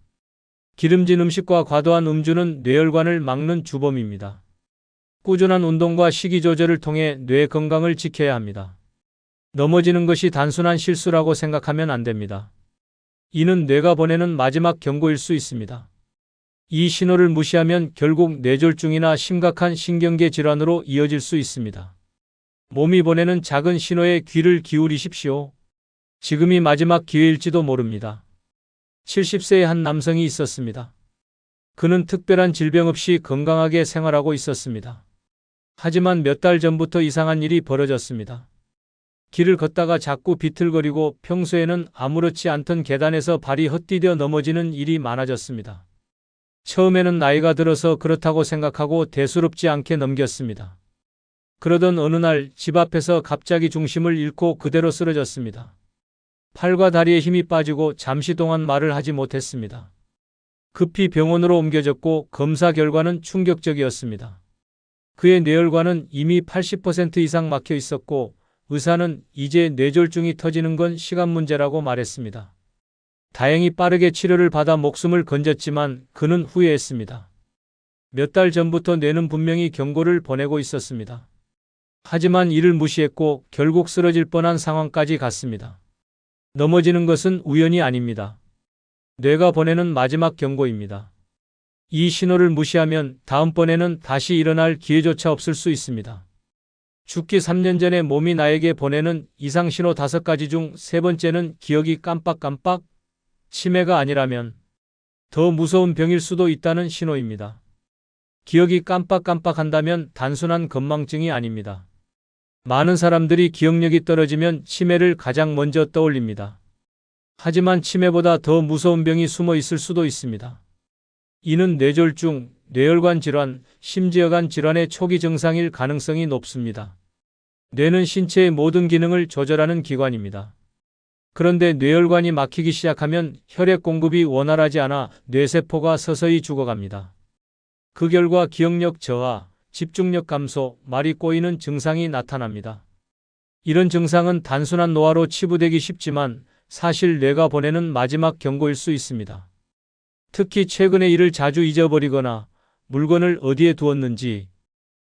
기름진 음식과 과도한 음주는 뇌혈관을 막는 주범입니다. 꾸준한 운동과 식이 조절을 통해 뇌 건강을 지켜야 합니다. 넘어지는 것이 단순한 실수라고 생각하면 안 됩니다. 이는 뇌가 보내는 마지막 경고일 수 있습니다. 이 신호를 무시하면 결국 뇌졸중이나 심각한 신경계 질환으로 이어질 수 있습니다. 몸이 보내는 작은 신호에 귀를 기울이십시오. 지금이 마지막 기회일지도 모릅니다. 70세의 한 남성이 있었습니다. 그는 특별한 질병 없이 건강하게 생활하고 있었습니다. 하지만 몇 달 전부터 이상한 일이 벌어졌습니다. 길을 걷다가 자꾸 비틀거리고 평소에는 아무렇지 않던 계단에서 발이 헛디뎌 넘어지는 일이 많아졌습니다. 처음에는 나이가 들어서 그렇다고 생각하고 대수롭지 않게 넘겼습니다. 그러던 어느 날 집 앞에서 갑자기 중심을 잃고 그대로 쓰러졌습니다. 팔과 다리에 힘이 빠지고 잠시 동안 말을 하지 못했습니다. 급히 병원으로 옮겨졌고 검사 결과는 충격적이었습니다. 그의 뇌혈관은 이미 80% 이상 막혀 있었고 의사는 이제 뇌졸중이 터지는 건 시간 문제라고 말했습니다. 다행히 빠르게 치료를 받아 목숨을 건졌지만 그는 후회했습니다. 몇 달 전부터 뇌는 분명히 경고를 보내고 있었습니다. 하지만 이를 무시했고 결국 쓰러질 뻔한 상황까지 갔습니다. 넘어지는 것은 우연이 아닙니다. 뇌가 보내는 마지막 경고입니다. 이 신호를 무시하면 다음번에는 다시 일어날 기회조차 없을 수 있습니다. 죽기 3년 전에 몸이 나에게 보내는 이상신호 5가지 중 3번째는 기억이 깜빡깜빡, 치매가 아니라면 더 무서운 병일 수도 있다는 신호입니다. 기억이 깜빡깜빡한다면 단순한 건망증이 아닙니다. 많은 사람들이 기억력이 떨어지면 치매를 가장 먼저 떠올립니다. 하지만 치매보다 더 무서운 병이 숨어 있을 수도 있습니다. 이는 뇌졸중, 뇌혈관 질환, 심지어간 질환의 초기 증상일 가능성이 높습니다. 뇌는 신체의 모든 기능을 조절하는 기관입니다. 그런데 뇌혈관이 막히기 시작하면 혈액 공급이 원활하지 않아 뇌세포가 서서히 죽어갑니다. 그 결과 기억력 저하, 집중력 감소, 말이 꼬이는 증상이 나타납니다. 이런 증상은 단순한 노화로 치부되기 쉽지만 사실 뇌가 보내는 마지막 경고일 수 있습니다. 특히 최근에 일을 자주 잊어버리거나 물건을 어디에 두었는지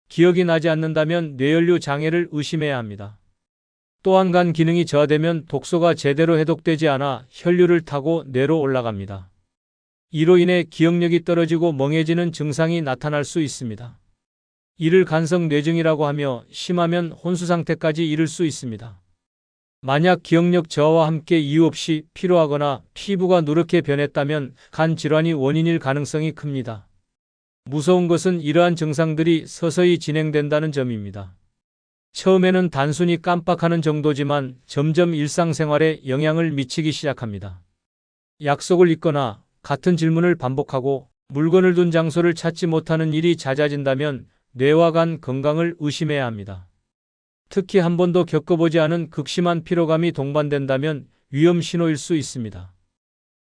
기억이 나지 않는다면 뇌연료 장애를 의심해야 합니다. 또한 간 기능이 저하되면 독소가 제대로 해독되지 않아 혈류를 타고 뇌로 올라갑니다. 이로 인해 기억력이 떨어지고 멍해지는 증상이 나타날 수 있습니다. 이를 간성 뇌증이라고 하며 심하면 혼수 상태까지 이를 수 있습니다. 만약 기억력 저하와 함께 이유 없이 피로하거나 피부가 누렇게 변했다면 간 질환이 원인일 가능성이 큽니다. 무서운 것은 이러한 증상들이 서서히 진행된다는 점입니다. 처음에는 단순히 깜빡하는 정도지만 점점 일상생활에 영향을 미치기 시작합니다. 약속을 잊거나 같은 질문을 반복하고 물건을 둔 장소를 찾지 못하는 일이 잦아진다면 뇌와 간 건강을 의심해야 합니다. 특히 한 번도 겪어보지 않은 극심한 피로감이 동반된다면 위험 신호일 수 있습니다.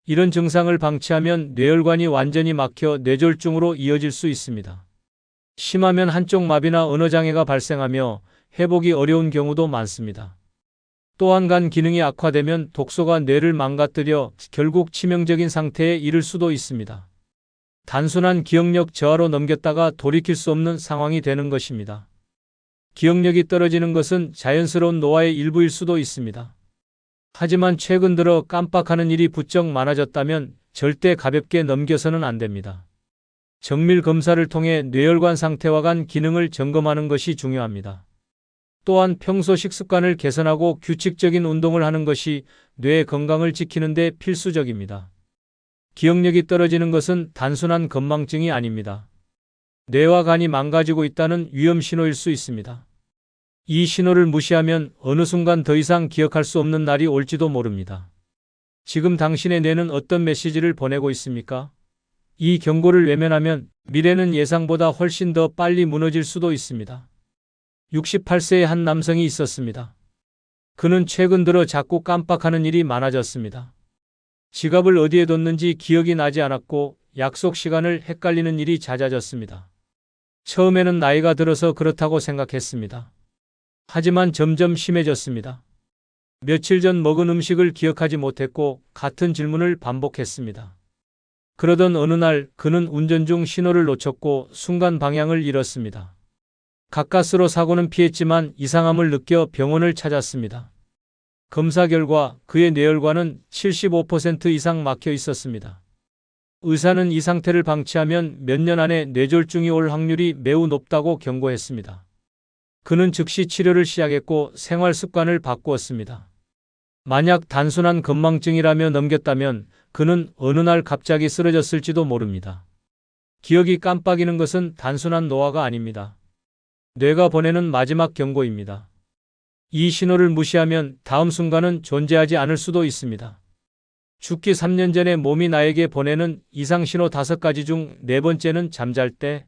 이런 증상을 방치하면 뇌혈관이 완전히 막혀 뇌졸중으로 이어질 수 있습니다. 심하면 한쪽 마비나 언어장애가 발생하며 회복이 어려운 경우도 많습니다. 또한 간 기능이 악화되면 독소가 뇌를 망가뜨려 결국 치명적인 상태에 이를 수도 있습니다. 단순한 기억력 저하로 넘겼다가 돌이킬 수 없는 상황이 되는 것입니다. 기억력이 떨어지는 것은 자연스러운 노화의 일부일 수도 있습니다. 하지만 최근 들어 깜빡하는 일이 부쩍 많아졌다면 절대 가볍게 넘겨서는 안 됩니다. 정밀 검사를 통해 뇌혈관 상태와 간 기능을 점검하는 것이 중요합니다. 또한 평소 식습관을 개선하고 규칙적인 운동을 하는 것이 뇌 건강을 지키는 데 필수적입니다. 기억력이 떨어지는 것은 단순한 건망증이 아닙니다. 뇌와 간이 망가지고 있다는 위험 신호일 수 있습니다. 이 신호를 무시하면 어느 순간 더 이상 기억할 수 없는 날이 올지도 모릅니다. 지금 당신의 뇌는 어떤 메시지를 보내고 있습니까? 이 경고를 외면하면 미래는 예상보다 훨씬 더 빨리 무너질 수도 있습니다. 68세의 한 남성이 있었습니다. 그는 최근 들어 자꾸 깜빡하는 일이 많아졌습니다. 지갑을 어디에 뒀는지 기억이 나지 않았고 약속 시간을 헷갈리는 일이 잦아졌습니다. 처음에는 나이가 들어서 그렇다고 생각했습니다. 하지만 점점 심해졌습니다. 며칠 전 먹은 음식을 기억하지 못했고 같은 질문을 반복했습니다. 그러던 어느 날 그는 운전 중 신호를 놓쳤고 순간 방향을 잃었습니다. 가까스로 사고는 피했지만 이상함을 느껴 병원을 찾았습니다. 검사 결과 그의 뇌혈관은 75% 이상 막혀 있었습니다. 의사는 이 상태를 방치하면 몇 년 안에 뇌졸중이 올 확률이 매우 높다고 경고했습니다. 그는 즉시 치료를 시작했고 생활 습관을 바꾸었습니다. 만약 단순한 건망증이라며 넘겼다면 그는 어느 날 갑자기 쓰러졌을지도 모릅니다. 기억이 깜빡이는 것은 단순한 노화가 아닙니다. 뇌가 보내는 마지막 경고입니다. 이 신호를 무시하면 다음 순간은 존재하지 않을 수도 있습니다. 죽기 3년 전에 몸이 나에게 보내는 이상신호 5가지 중 4번째는 잠잘 때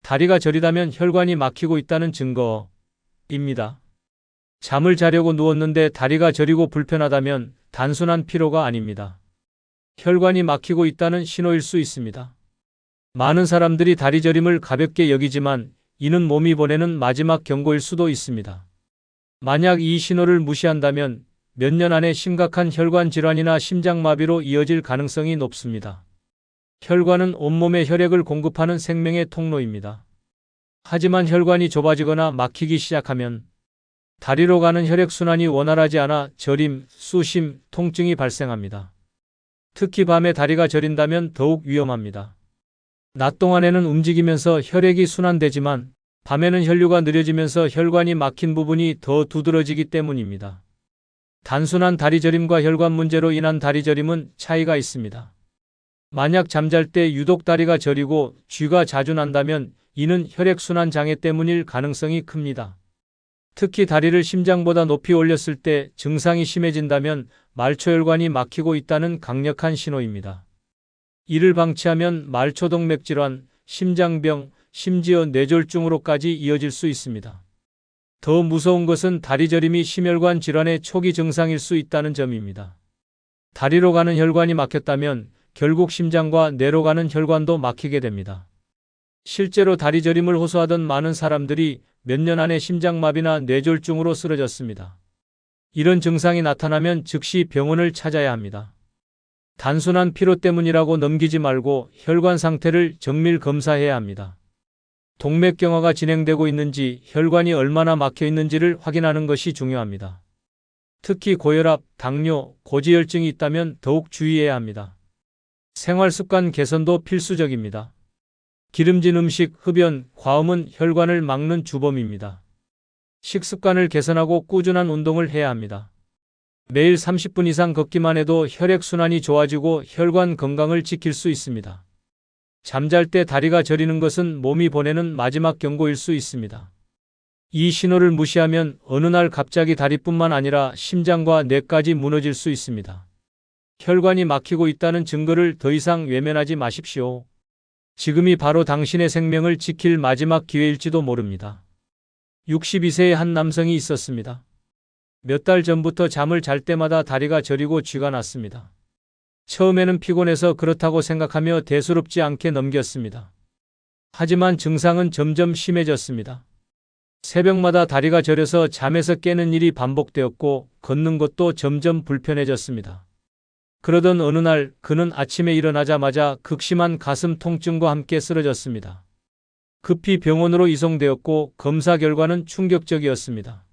다리가 저리다면 혈관이 막히고 있다는 증거입니다. 잠을 자려고 누웠는데 다리가 저리고 불편하다면 단순한 피로가 아닙니다. 혈관이 막히고 있다는 신호일 수 있습니다. 많은 사람들이 다리 저림을 가볍게 여기지만 이는 몸이 보내는 마지막 경고일 수도 있습니다. 만약 이 신호를 무시한다면 몇 년 안에 심각한 혈관 질환이나 심장마비로 이어질 가능성이 높습니다. 혈관은 온몸에 혈액을 공급하는 생명의 통로입니다. 하지만 혈관이 좁아지거나 막히기 시작하면 다리로 가는 혈액순환이 원활하지 않아 저림, 수심, 통증이 발생합니다. 특히 밤에 다리가 저린다면 더욱 위험합니다. 낮 동안에는 움직이면서 혈액이 순환되지만 밤에는 혈류가 느려지면서 혈관이 막힌 부분이 더 두드러지기 때문입니다. 단순한 다리 저림과 혈관 문제로 인한 다리 저림은 차이가 있습니다. 만약 잠잘 때 유독 다리가 저리고 쥐가 자주 난다면 이는 혈액순환 장애 때문일 가능성이 큽니다. 특히 다리를 심장보다 높이 올렸을 때 증상이 심해진다면 말초혈관이 막히고 있다는 강력한 신호입니다. 이를 방치하면 말초동맥질환, 심장병, 심지어 뇌졸중으로까지 이어질 수 있습니다. 더 무서운 것은 다리 저림이 심혈관 질환의 초기 증상일 수 있다는 점입니다. 다리로 가는 혈관이 막혔다면 결국 심장과 뇌로 가는 혈관도 막히게 됩니다. 실제로 다리 저림을 호소하던 많은 사람들이 몇 년 안에 심장마비나 뇌졸중으로 쓰러졌습니다. 이런 증상이 나타나면 즉시 병원을 찾아야 합니다. 단순한 피로 때문이라고 넘기지 말고 혈관 상태를 정밀 검사해야 합니다. 동맥경화가 진행되고 있는지, 혈관이 얼마나 막혀 있는지를 확인하는 것이 중요합니다. 특히 고혈압, 당뇨, 고지혈증이 있다면 더욱 주의해야 합니다. 생활습관 개선도 필수적입니다. 기름진 음식, 흡연, 과음은 혈관을 막는 주범입니다. 식습관을 개선하고 꾸준한 운동을 해야 합니다. 매일 30분 이상 걷기만 해도 혈액순환이 좋아지고 혈관 건강을 지킬 수 있습니다. 잠잘 때 다리가 저리는 것은 몸이 보내는 마지막 경고일 수 있습니다. 이 신호를 무시하면 어느 날 갑자기 다리뿐만 아니라 심장과 뇌까지 무너질 수 있습니다. 혈관이 막히고 있다는 증거를 더 이상 외면하지 마십시오. 지금이 바로 당신의 생명을 지킬 마지막 기회일지도 모릅니다. 62세의 한 남성이 있었습니다. 몇 달 전부터 잠을 잘 때마다 다리가 저리고 쥐가 났습니다. 처음에는 피곤해서 그렇다고 생각하며 대수롭지 않게 넘겼습니다. 하지만 증상은 점점 심해졌습니다. 새벽마다 다리가 저려서 잠에서 깨는 일이 반복되었고 걷는 것도 점점 불편해졌습니다. 그러던 어느 날 그는 아침에 일어나자마자 극심한 가슴 통증과 함께 쓰러졌습니다. 급히 병원으로 이송되었고 검사 결과는 충격적이었습니다.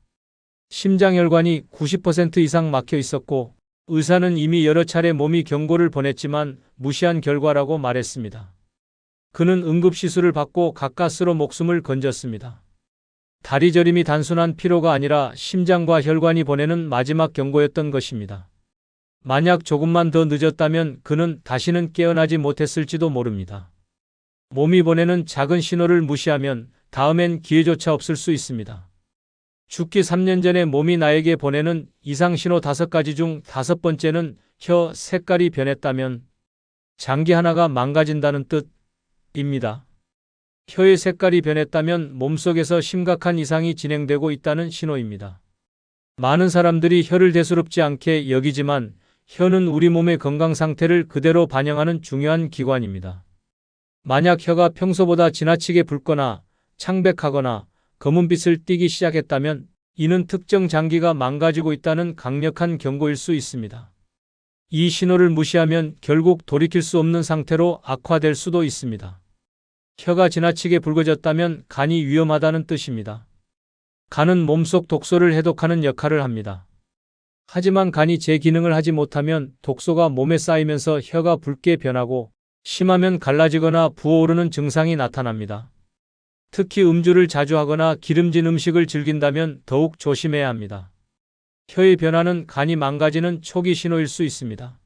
심장혈관이 90% 이상 막혀 있었고 의사는 이미 여러 차례 몸이 경고를 보냈지만 무시한 결과라고 말했습니다. 그는 응급시술을 받고 가까스로 목숨을 건졌습니다. 다리 저림이 단순한 피로가 아니라 심장과 혈관이 보내는 마지막 경고였던 것입니다. 만약 조금만 더 늦었다면 그는 다시는 깨어나지 못했을지도 모릅니다. 몸이 보내는 작은 신호를 무시하면 다음엔 기회조차 없을 수 있습니다. 죽기 3년 전에 몸이 나에게 보내는 이상신호 5가지 중 5번째는 혀 색깔이 변했다면 장기 하나가 망가진다는 뜻입니다. 혀의 색깔이 변했다면 몸속에서 심각한 이상이 진행되고 있다는 신호입니다. 많은 사람들이 혀를 대수롭지 않게 여기지만 혀는 우리 몸의 건강 상태를 그대로 반영하는 중요한 기관입니다. 만약 혀가 평소보다 지나치게 붉거나 창백하거나 검은빛을 띠기 시작했다면 이는 특정 장기가 망가지고 있다는 강력한 경고일 수 있습니다. 이 신호를 무시하면 결국 돌이킬 수 없는 상태로 악화될 수도 있습니다. 혀가 지나치게 붉어졌다면 간이 위험하다는 뜻입니다. 간은 몸속 독소를 해독하는 역할을 합니다. 하지만 간이 제 기능을 하지 못하면 독소가 몸에 쌓이면서 혀가 붉게 변하고 심하면 갈라지거나 부어오르는 증상이 나타납니다. 특히 음주를 자주 하거나 기름진 음식을 즐긴다면 더욱 조심해야 합니다. 혀의 변화는 간이 망가지는 초기 신호일 수 있습니다.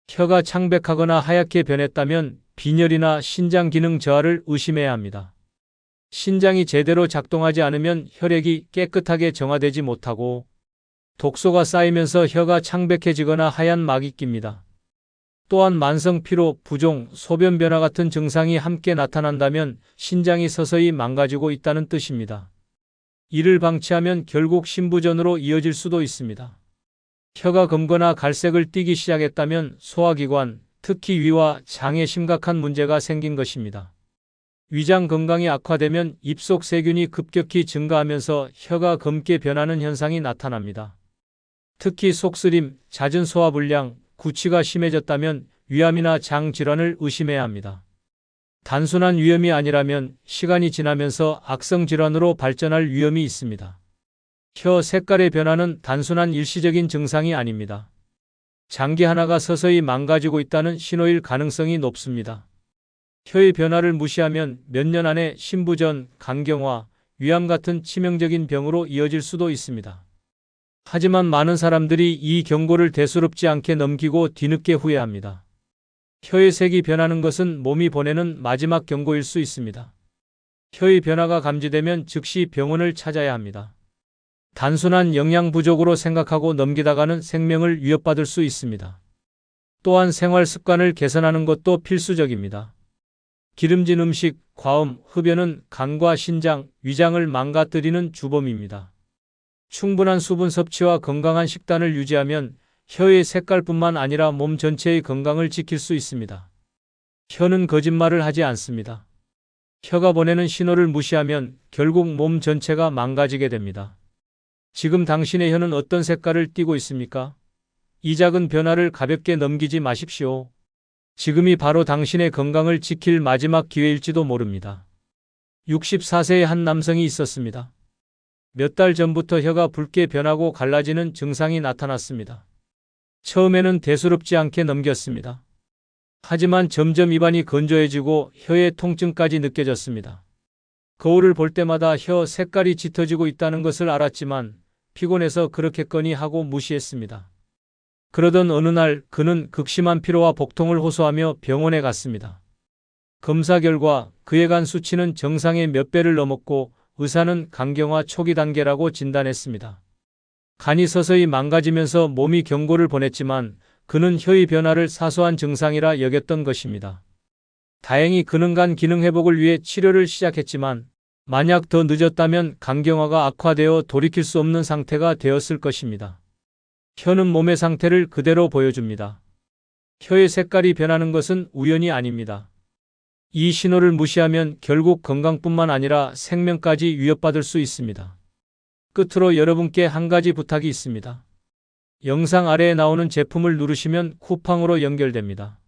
혀가 창백하거나 하얗게 변했다면 빈혈이나 신장 기능 저하를 의심해야 합니다. 신장이 제대로 작동하지 않으면 혈액이 깨끗하게 정화되지 못하고 독소가 쌓이면서 혀가 창백해지거나 하얀 막이 낍니다. 또한 만성 피로, 부종, 소변 변화 같은 증상이 함께 나타난다면 신장이 서서히 망가지고 있다는 뜻입니다. 이를 방치하면 결국 심부전으로 이어질 수도 있습니다. 혀가 검거나 갈색을 띠기 시작했다면 소화기관, 특히 위와 장에 심각한 문제가 생긴 것입니다. 위장 건강이 악화되면 입속 세균이 급격히 증가하면서 혀가 검게 변하는 현상이 나타납니다. 특히 속쓰림, 잦은 소화불량, 구취가 심해졌다면 위암이나 장 질환을 의심해야 합니다. 단순한 위염이 아니라면 시간이 지나면서 악성 질환으로 발전할 위험이 있습니다. 혀 색깔의 변화는 단순한 일시적인 증상이 아닙니다. 장기 하나가 서서히 망가지고 있다는 신호일 가능성이 높습니다. 혀의 변화를 무시하면 몇 년 안에 신부전, 간경화, 위암 같은 치명적인 병으로 이어질 수도 있습니다. 하지만 많은 사람들이 이 경고를 대수롭지 않게 넘기고 뒤늦게 후회합니다. 혀의 색이 변하는 것은 몸이 보내는 마지막 경고일 수 있습니다. 혀의 변화가 감지되면 즉시 병원을 찾아야 합니다. 단순한 영양 부족으로 생각하고 넘기다가는 생명을 위협받을 수 있습니다. 또한 생활 습관을 개선하는 것도 필수적입니다. 기름진 음식, 과음, 흡연은 간과 신장, 위장을 망가뜨리는 주범입니다. 충분한 수분 섭취와 건강한 식단을 유지하면 혀의 색깔뿐만 아니라 몸 전체의 건강을 지킬 수 있습니다. 혀는 거짓말을 하지 않습니다. 혀가 보내는 신호를 무시하면 결국 몸 전체가 망가지게 됩니다. 지금 당신의 혀는 어떤 색깔을 띠고 있습니까? 이 작은 변화를 가볍게 넘기지 마십시오. 지금이 바로 당신의 건강을 지킬 마지막 기회일지도 모릅니다. 64세의 한 남성이 있었습니다. 몇 달 전부터 혀가 붉게 변하고 갈라지는 증상이 나타났습니다. 처음에는 대수롭지 않게 넘겼습니다. 하지만 점점 입안이 건조해지고 혀의 통증까지 느껴졌습니다. 거울을 볼 때마다 혀 색깔이 짙어지고 있다는 것을 알았지만 피곤해서 그렇겠거니 하고 무시했습니다. 그러던 어느 날 그는 극심한 피로와 복통을 호소하며 병원에 갔습니다. 검사 결과 그의 간 수치는 정상의 몇 배를 넘었고 의사는 간경화 초기 단계라고 진단했습니다. 간이 서서히 망가지면서 몸이 경고를 보냈지만 그는 혀의 변화를 사소한 증상이라 여겼던 것입니다. 다행히 그는 간 기능 회복을 위해 치료를 시작했지만 만약 더 늦었다면 간경화가 악화되어 돌이킬 수 없는 상태가 되었을 것입니다. 혀는 몸의 상태를 그대로 보여줍니다. 혀의 색깔이 변하는 것은 우연이 아닙니다. 이 신호를 무시하면 결국 건강뿐만 아니라 생명까지 위협받을 수 있습니다. 끝으로 여러분께 한 가지 부탁이 있습니다. 영상 아래에 나오는 제품을 누르시면 쿠팡으로 연결됩니다.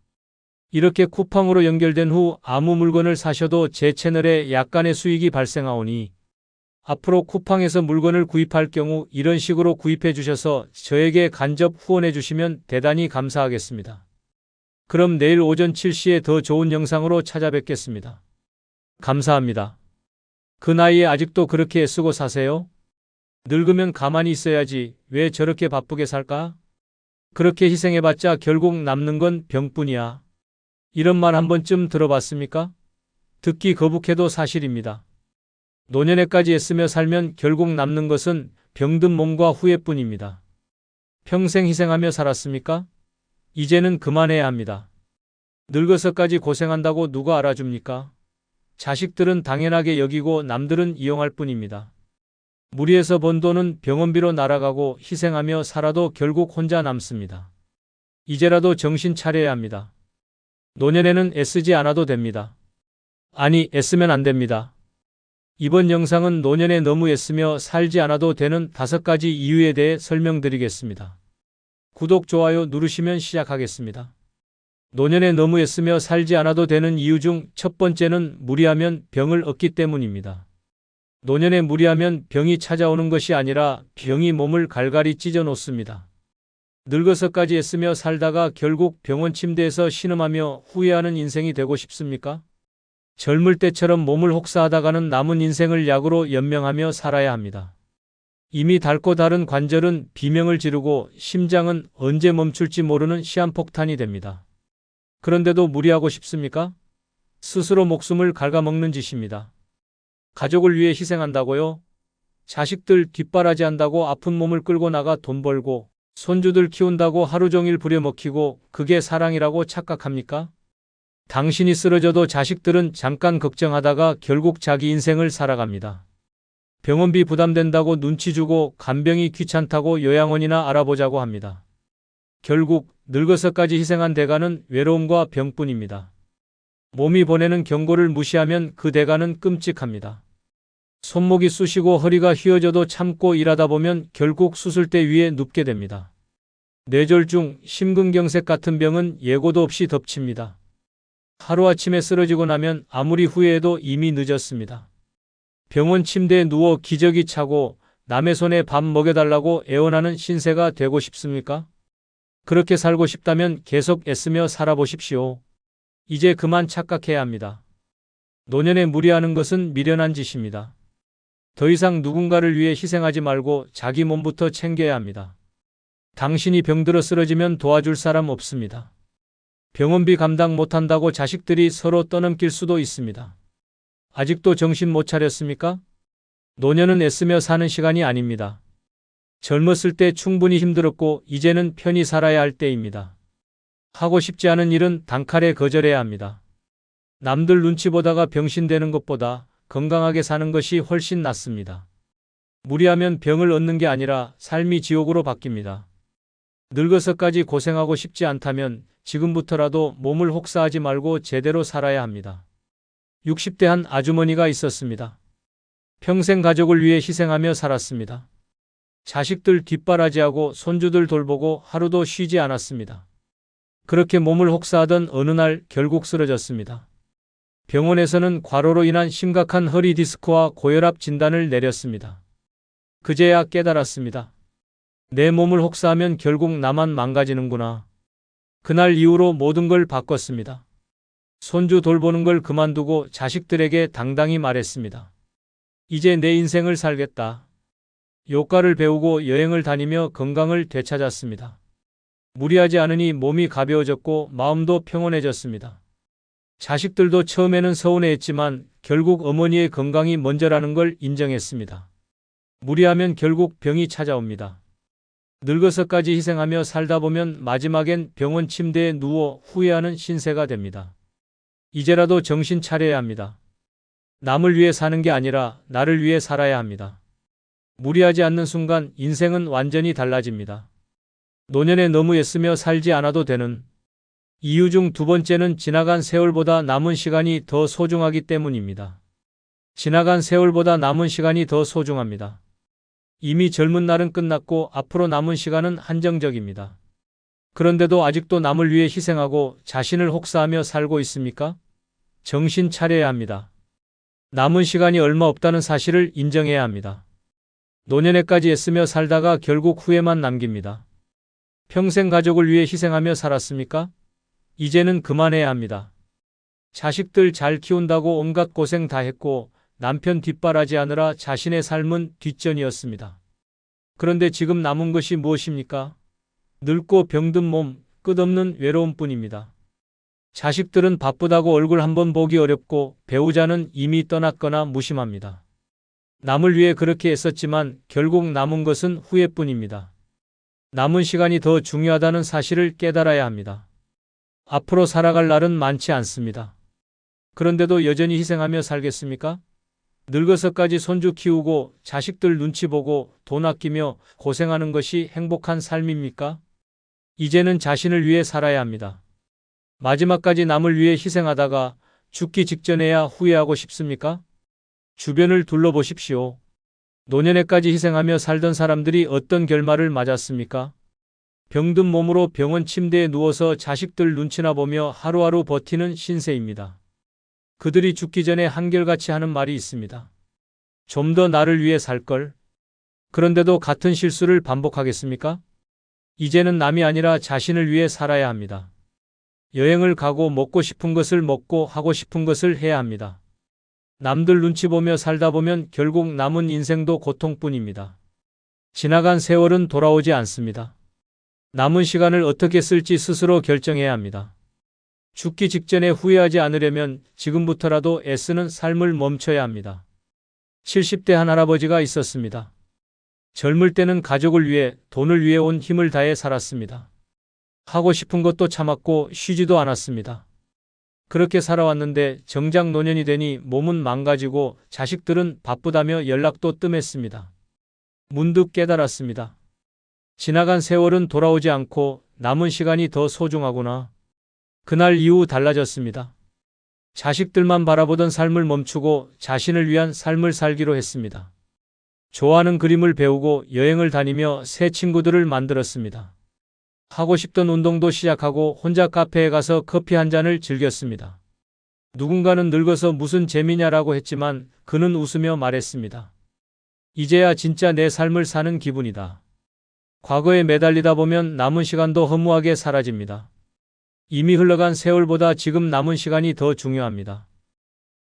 이렇게 쿠팡으로 연결된 후 아무 물건을 사셔도 제 채널에 약간의 수익이 발생하오니 앞으로 쿠팡에서 물건을 구입할 경우 이런 식으로 구입해 주셔서 저에게 간접 후원해 주시면 대단히 감사하겠습니다. 그럼 내일 오전 7시에 더 좋은 영상으로 찾아뵙겠습니다. 감사합니다. 그 나이에 아직도 그렇게 애쓰고 사세요? 늙으면 가만히 있어야지 왜 저렇게 바쁘게 살까? 그렇게 희생해봤자 결국 남는 건 병뿐이야. 이런 말 한 번쯤 들어봤습니까? 듣기 거북해도 사실입니다. 노년에까지 애쓰며 살면 결국 남는 것은 병든 몸과 후회뿐입니다. 평생 희생하며 살았습니까? 이제는 그만해야 합니다. 늙어서까지 고생한다고 누가 알아줍니까? 자식들은 당연하게 여기고 남들은 이용할 뿐입니다. 무리해서 번 돈은 병원비로 날아가고 희생하며 살아도 결국 혼자 남습니다. 이제라도 정신 차려야 합니다. 노년에는 애쓰지 않아도 됩니다. 아니, 애쓰면 안 됩니다. 이번 영상은 노년에 너무 애쓰며 살지 않아도 되는 5가지 이유에 대해 설명드리겠습니다. 구독, 좋아요 누르시면 시작하겠습니다. 노년에 너무 애쓰며 살지 않아도 되는 이유 중 첫 번째는 무리하면 병을 얻기 때문입니다. 노년에 무리하면 병이 찾아오는 것이 아니라 병이 몸을 갈갈이 찢어 놓습니다. 늙어서까지 애쓰며 살다가 결국 병원 침대에서 신음하며 후회하는 인생이 되고 싶습니까? 젊을 때처럼 몸을 혹사하다가는 남은 인생을 약으로 연명하며 살아야 합니다. 이미 닳고 닳은 관절은 비명을 지르고 심장은 언제 멈출지 모르는 시한폭탄이 됩니다. 그런데도 무리하고 싶습니까? 스스로 목숨을 갉아먹는 짓입니다. 가족을 위해 희생한다고요? 자식들 뒷바라지한다고 아픈 몸을 끌고 나가 돈 벌고 손주들 키운다고 하루 종일 부려먹히고 그게 사랑이라고 착각합니까? 당신이 쓰러져도 자식들은 잠깐 걱정하다가 결국 자기 인생을 살아갑니다. 병원비 부담된다고 눈치 주고 간병이 귀찮다고 요양원이나 알아보자고 합니다. 결국 늙어서까지 희생한 대가는 외로움과 병뿐입니다. 몸이 보내는 경고를 무시하면 그 대가는 끔찍합니다. 손목이 쑤시고 허리가 휘어져도 참고 일하다 보면 결국 수술대 위에 눕게 됩니다. 뇌졸중, 심근경색 같은 병은 예고도 없이 덮칩니다. 하루아침에 쓰러지고 나면 아무리 후회해도 이미 늦었습니다. 병원 침대에 누워 기저귀 차고 남의 손에 밥 먹여달라고 애원하는 신세가 되고 싶습니까? 그렇게 살고 싶다면 계속 애쓰며 살아보십시오. 이제 그만 착각해야 합니다. 노년에 무리하는 것은 미련한 짓입니다. 더 이상 누군가를 위해 희생하지 말고 자기 몸부터 챙겨야 합니다. 당신이 병들어 쓰러지면 도와줄 사람 없습니다. 병원비 감당 못한다고 자식들이 서로 떠넘길 수도 있습니다. 아직도 정신 못 차렸습니까? 노년은 애쓰며 사는 시간이 아닙니다. 젊었을 때 충분히 힘들었고 이제는 편히 살아야 할 때입니다. 하고 싶지 않은 일은 단칼에 거절해야 합니다. 남들 눈치 보다가 병신되는 것보다 건강하게 사는 것이 훨씬 낫습니다. 무리하면 병을 얻는 게 아니라 삶이 지옥으로 바뀝니다. 늙어서까지 고생하고 싶지 않다면 지금부터라도 몸을 혹사하지 말고 제대로 살아야 합니다. 60대 한 아주머니가 있었습니다. 평생 가족을 위해 희생하며 살았습니다. 자식들 뒷바라지하고 손주들 돌보고 하루도 쉬지 않았습니다. 그렇게 몸을 혹사하던 어느 날 결국 쓰러졌습니다. 병원에서는 과로로 인한 심각한 허리 디스크와 고혈압 진단을 내렸습니다. 그제야 깨달았습니다. 내 몸을 혹사하면 결국 나만 망가지는구나. 그날 이후로 모든 걸 바꿨습니다. 손주 돌보는 걸 그만두고 자식들에게 당당히 말했습니다. 이제 내 인생을 살겠다. 요가를 배우고 여행을 다니며 건강을 되찾았습니다. 무리하지 않으니 몸이 가벼워졌고 마음도 평온해졌습니다. 자식들도 처음에는 서운해했지만 결국 어머니의 건강이 먼저라는 걸 인정했습니다. 무리하면 결국 병이 찾아옵니다. 늙어서까지 희생하며 살다 보면 마지막엔 병원 침대에 누워 후회하는 신세가 됩니다. 이제라도 정신 차려야 합니다. 남을 위해 사는 게 아니라 나를 위해 살아야 합니다. 무리하지 않는 순간 인생은 완전히 달라집니다. 노년에 너무 애쓰며 살지 않아도 되는 이유 중 두 번째는 지나간 세월보다 남은 시간이 더 소중하기 때문입니다. 지나간 세월보다 남은 시간이 더 소중합니다. 이미 젊은 날은 끝났고 앞으로 남은 시간은 한정적입니다. 그런데도 아직도 남을 위해 희생하고 자신을 혹사하며 살고 있습니까? 정신 차려야 합니다. 남은 시간이 얼마 없다는 사실을 인정해야 합니다. 노년에까지 애쓰며 살다가 결국 후회만 남깁니다. 평생 가족을 위해 희생하며 살았습니까? 이제는 그만해야 합니다. 자식들 잘 키운다고 온갖 고생 다 했고 남편 뒷바라지하느라 자신의 삶은 뒷전이었습니다. 그런데 지금 남은 것이 무엇입니까? 늙고 병든 몸, 끝없는 외로움뿐입니다. 자식들은 바쁘다고 얼굴 한번 보기 어렵고 배우자는 이미 떠났거나 무심합니다. 남을 위해 그렇게 애썼지만 결국 남은 것은 후회뿐입니다. 남은 시간이 더 중요하다는 사실을 깨달아야 합니다. 앞으로 살아갈 날은 많지 않습니다. 그런데도 여전히 희생하며 살겠습니까? 늙어서까지 손주 키우고 자식들 눈치 보고 돈 아끼며 고생하는 것이 행복한 삶입니까? 이제는 자신을 위해 살아야 합니다. 마지막까지 남을 위해 희생하다가 죽기 직전에야 후회하고 싶습니까? 주변을 둘러보십시오. 노년에까지 희생하며 살던 사람들이 어떤 결말을 맞았습니까? 병든 몸으로 병원 침대에 누워서 자식들 눈치나 보며 하루하루 버티는 신세입니다. 그들이 죽기 전에 한결같이 하는 말이 있습니다. 좀 더 나를 위해 살걸. 그런데도 같은 실수를 반복하겠습니까? 이제는 남이 아니라 자신을 위해 살아야 합니다. 여행을 가고 먹고 싶은 것을 먹고 하고 싶은 것을 해야 합니다. 남들 눈치 보며 살다 보면 결국 남은 인생도 고통뿐입니다. 지나간 세월은 돌아오지 않습니다. 남은 시간을 어떻게 쓸지 스스로 결정해야 합니다. 죽기 직전에 후회하지 않으려면 지금부터라도 애쓰는 삶을 멈춰야 합니다. 70대 한 할아버지가 있었습니다. 젊을 때는 가족을 위해 돈을 위해 온 힘을 다해 살았습니다. 하고 싶은 것도 참았고 쉬지도 않았습니다. 그렇게 살아왔는데 정작 노년이 되니 몸은 망가지고 자식들은 바쁘다며 연락도 뜸했습니다. 문득 깨달았습니다. 지나간 세월은 돌아오지 않고 남은 시간이 더 소중하구나. 그날 이후 달라졌습니다. 자식들만 바라보던 삶을 멈추고 자신을 위한 삶을 살기로 했습니다. 좋아하는 그림을 배우고 여행을 다니며 새 친구들을 만들었습니다. 하고 싶던 운동도 시작하고 혼자 카페에 가서 커피 한 잔을 즐겼습니다. 누군가는 늙어서 무슨 재미냐라고 했지만 그는 웃으며 말했습니다. 이제야 진짜 내 삶을 사는 기분이다. 과거에 매달리다 보면 남은 시간도 허무하게 사라집니다. 이미 흘러간 세월보다 지금 남은 시간이 더 중요합니다.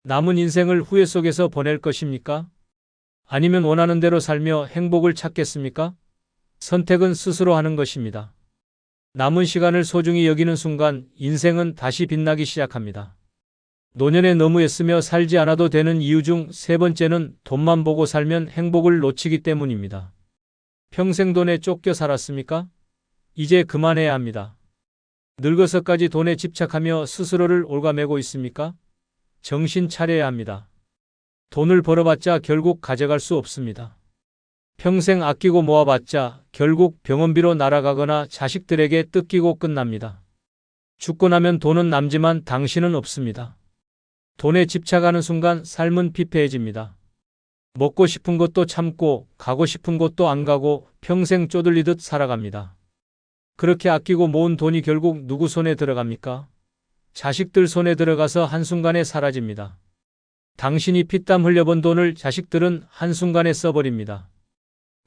남은 인생을 후회 속에서 보낼 것입니까? 아니면 원하는 대로 살며 행복을 찾겠습니까? 선택은 스스로 하는 것입니다. 남은 시간을 소중히 여기는 순간 인생은 다시 빛나기 시작합니다. 노년에 너무 애쓰며 살지 않아도 되는 이유 중 세 번째는 돈만 보고 살면 행복을 놓치기 때문입니다. 평생 돈에 쫓겨 살았습니까? 이제 그만해야 합니다. 늙어서까지 돈에 집착하며 스스로를 옭아매고 있습니까? 정신 차려야 합니다. 돈을 벌어봤자 결국 가져갈 수 없습니다. 평생 아끼고 모아봤자 결국 병원비로 날아가거나 자식들에게 뜯기고 끝납니다. 죽고 나면 돈은 남지만 당신은 없습니다. 돈에 집착하는 순간 삶은 피폐해집니다. 먹고 싶은 것도 참고 가고 싶은 곳도 안 가고 평생 쪼들리듯 살아갑니다. 그렇게 아끼고 모은 돈이 결국 누구 손에 들어갑니까? 자식들 손에 들어가서 한순간에 사라집니다. 당신이 피땀 흘려번 돈을 자식들은 한순간에 써버립니다.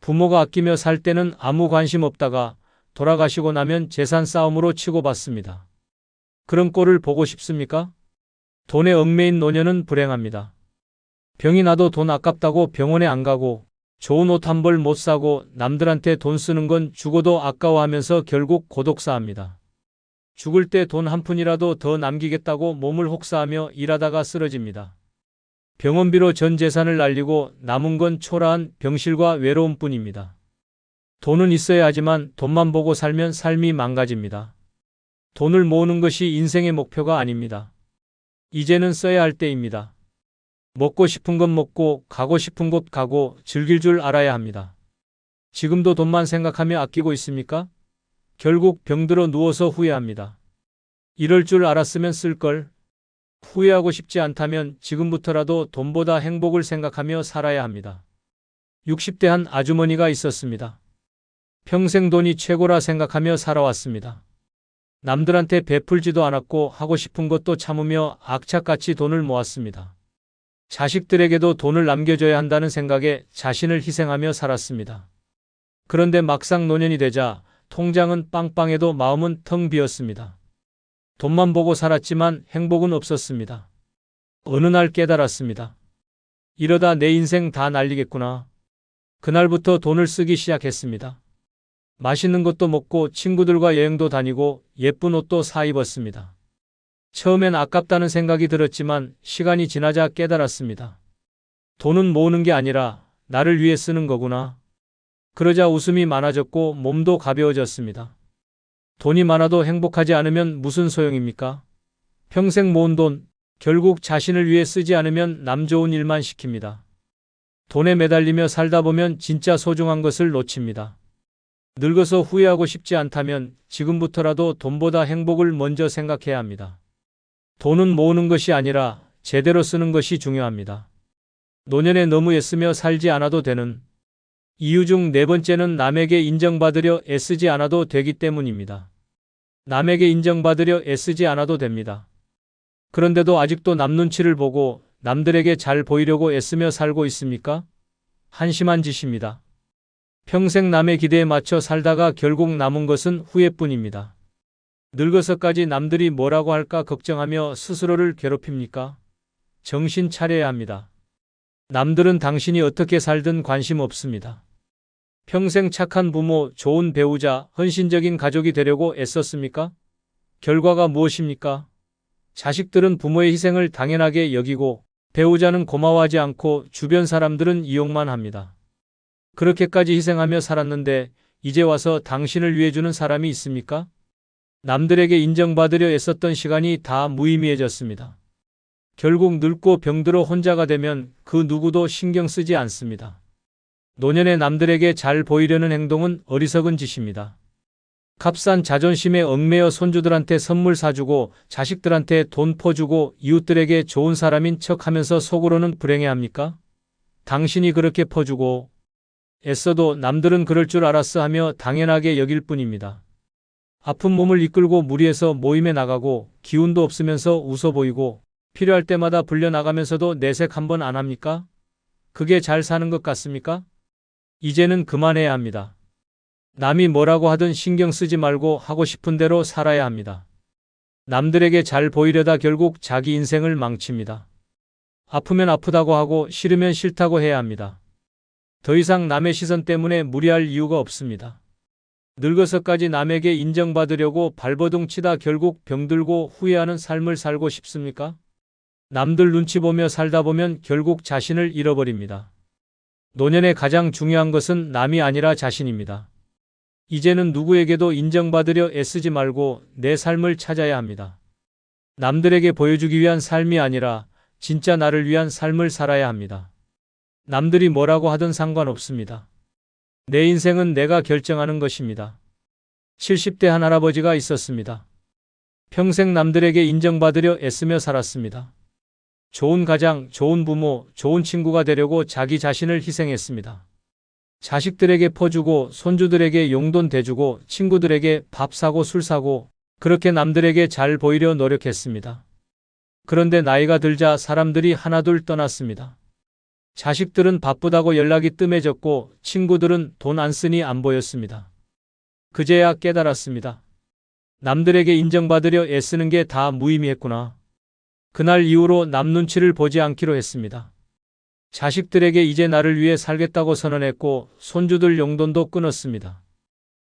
부모가 아끼며 살 때는 아무 관심 없다가 돌아가시고 나면 재산 싸움으로 치고받습니다. 그런 꼴을 보고 싶습니까? 돈에 얽매인 노년은 불행합니다. 병이 나도 돈 아깝다고 병원에 안 가고 좋은 옷 한 벌 못 사고 남들한테 돈 쓰는 건 죽어도 아까워하면서 결국 고독사합니다. 죽을 때 돈 한 푼이라도 더 남기겠다고 몸을 혹사하며 일하다가 쓰러집니다. 병원비로 전 재산을 날리고 남은 건 초라한 병실과 외로움뿐입니다. 돈은 있어야 하지만 돈만 보고 살면 삶이 망가집니다. 돈을 모으는 것이 인생의 목표가 아닙니다. 이제는 써야 할 때입니다. 먹고 싶은 것 먹고 가고 싶은 곳 가고 즐길 줄 알아야 합니다. 지금도 돈만 생각하며 아끼고 있습니까? 결국 병들어 누워서 후회합니다. 이럴 줄 알았으면 쓸걸. 후회하고 싶지 않다면 지금부터라도 돈보다 행복을 생각하며 살아야 합니다. 60대 한 아주머니가 있었습니다. 평생 돈이 최고라 생각하며 살아왔습니다. 남들한테 베풀지도 않았고 하고 싶은 것도 참으며 악착같이 돈을 모았습니다. 자식들에게도 돈을 남겨줘야 한다는 생각에 자신을 희생하며 살았습니다. 그런데 막상 노년이 되자 통장은 빵빵해도 마음은 텅 비었습니다. 돈만 보고 살았지만 행복은 없었습니다. 어느 날 깨달았습니다. 이러다 내 인생 다 날리겠구나. 그날부터 돈을 쓰기 시작했습니다. 맛있는 것도 먹고 친구들과 여행도 다니고 예쁜 옷도 사 입었습니다. 처음엔 아깝다는 생각이 들었지만 시간이 지나자 깨달았습니다. 돈은 모으는 게 아니라 나를 위해 쓰는 거구나. 그러자 웃음이 많아졌고 몸도 가벼워졌습니다. 돈이 많아도 행복하지 않으면 무슨 소용입니까? 평생 모은 돈, 결국 자신을 위해 쓰지 않으면 남 좋은 일만 시킵니다. 돈에 매달리며 살다 보면 진짜 소중한 것을 놓칩니다. 늙어서 후회하고 싶지 않다면 지금부터라도 돈보다 행복을 먼저 생각해야 합니다. 돈은 모으는 것이 아니라 제대로 쓰는 것이 중요합니다. 노년에 너무 애쓰며 살지 않아도 되는 이유 중 네 번째는 남에게 인정받으려 애쓰지 않아도 되기 때문입니다. 남에게 인정받으려 애쓰지 않아도 됩니다. 그런데도 아직도 남 눈치를 보고 남들에게 잘 보이려고 애쓰며 살고 있습니까? 한심한 짓입니다. 평생 남의 기대에 맞춰 살다가 결국 남은 것은 후회뿐입니다. 늙어서까지 남들이 뭐라고 할까 걱정하며 스스로를 괴롭힙니까? 정신 차려야 합니다. 남들은 당신이 어떻게 살든 관심 없습니다. 평생 착한 부모, 좋은 배우자, 헌신적인 가족이 되려고 애썼습니까? 결과가 무엇입니까? 자식들은 부모의 희생을 당연하게 여기고 배우자는 고마워하지 않고 주변 사람들은 이용만 합니다. 그렇게까지 희생하며 살았는데 이제 와서 당신을 위해 주는 사람이 있습니까? 남들에게 인정받으려 애썼던 시간이 다 무의미해졌습니다. 결국 늙고 병들어 혼자가 되면 그 누구도 신경 쓰지 않습니다. 노년에 남들에게 잘 보이려는 행동은 어리석은 짓입니다. 값싼 자존심에 얽매여 손주들한테 선물 사주고 자식들한테 돈 퍼주고 이웃들에게 좋은 사람인 척하면서 속으로는 불행해합니까? 당신이 그렇게 퍼주고 애써도 남들은 그럴 줄 알았어 하며 당연하게 여길 뿐입니다. 아픈 몸을 이끌고 무리해서 모임에 나가고 기운도 없으면서 웃어 보이고 필요할 때마다 불려나가면서도 내색 한번 안 합니까? 그게 잘 사는 것 같습니까? 이제는 그만해야 합니다. 남이 뭐라고 하든 신경 쓰지 말고 하고 싶은 대로 살아야 합니다. 남들에게 잘 보이려다 결국 자기 인생을 망칩니다. 아프면 아프다고 하고 싫으면 싫다고 해야 합니다. 더 이상 남의 시선 때문에 무리할 이유가 없습니다. 늙어서까지 남에게 인정받으려고 발버둥 치다 결국 병들고 후회하는 삶을 살고 싶습니까? 남들 눈치 보며 살다 보면 결국 자신을 잃어버립니다. 노년에 가장 중요한 것은 남이 아니라 자신입니다. 이제는 누구에게도 인정받으려 애쓰지 말고 내 삶을 찾아야 합니다. 남들에게 보여주기 위한 삶이 아니라 진짜 나를 위한 삶을 살아야 합니다. 남들이 뭐라고 하든 상관없습니다. 내 인생은 내가 결정하는 것입니다. 70대 한 할아버지가 있었습니다. 평생 남들에게 인정받으려 애쓰며 살았습니다. 좋은 가장, 좋은 부모, 좋은 친구가 되려고 자기 자신을 희생했습니다. 자식들에게 퍼주고 손주들에게 용돈 대주고 친구들에게 밥 사고 술 사고 그렇게 남들에게 잘 보이려 노력했습니다. 그런데 나이가 들자 사람들이 하나둘 떠났습니다. 자식들은 바쁘다고 연락이 뜸해졌고 친구들은 돈 안 쓰니 안 보였습니다. 그제야 깨달았습니다. 남들에게 인정받으려 애쓰는 게 다 무의미했구나. 그날 이후로 남 눈치를 보지 않기로 했습니다. 자식들에게 이제 나를 위해 살겠다고 선언했고 손주들 용돈도 끊었습니다.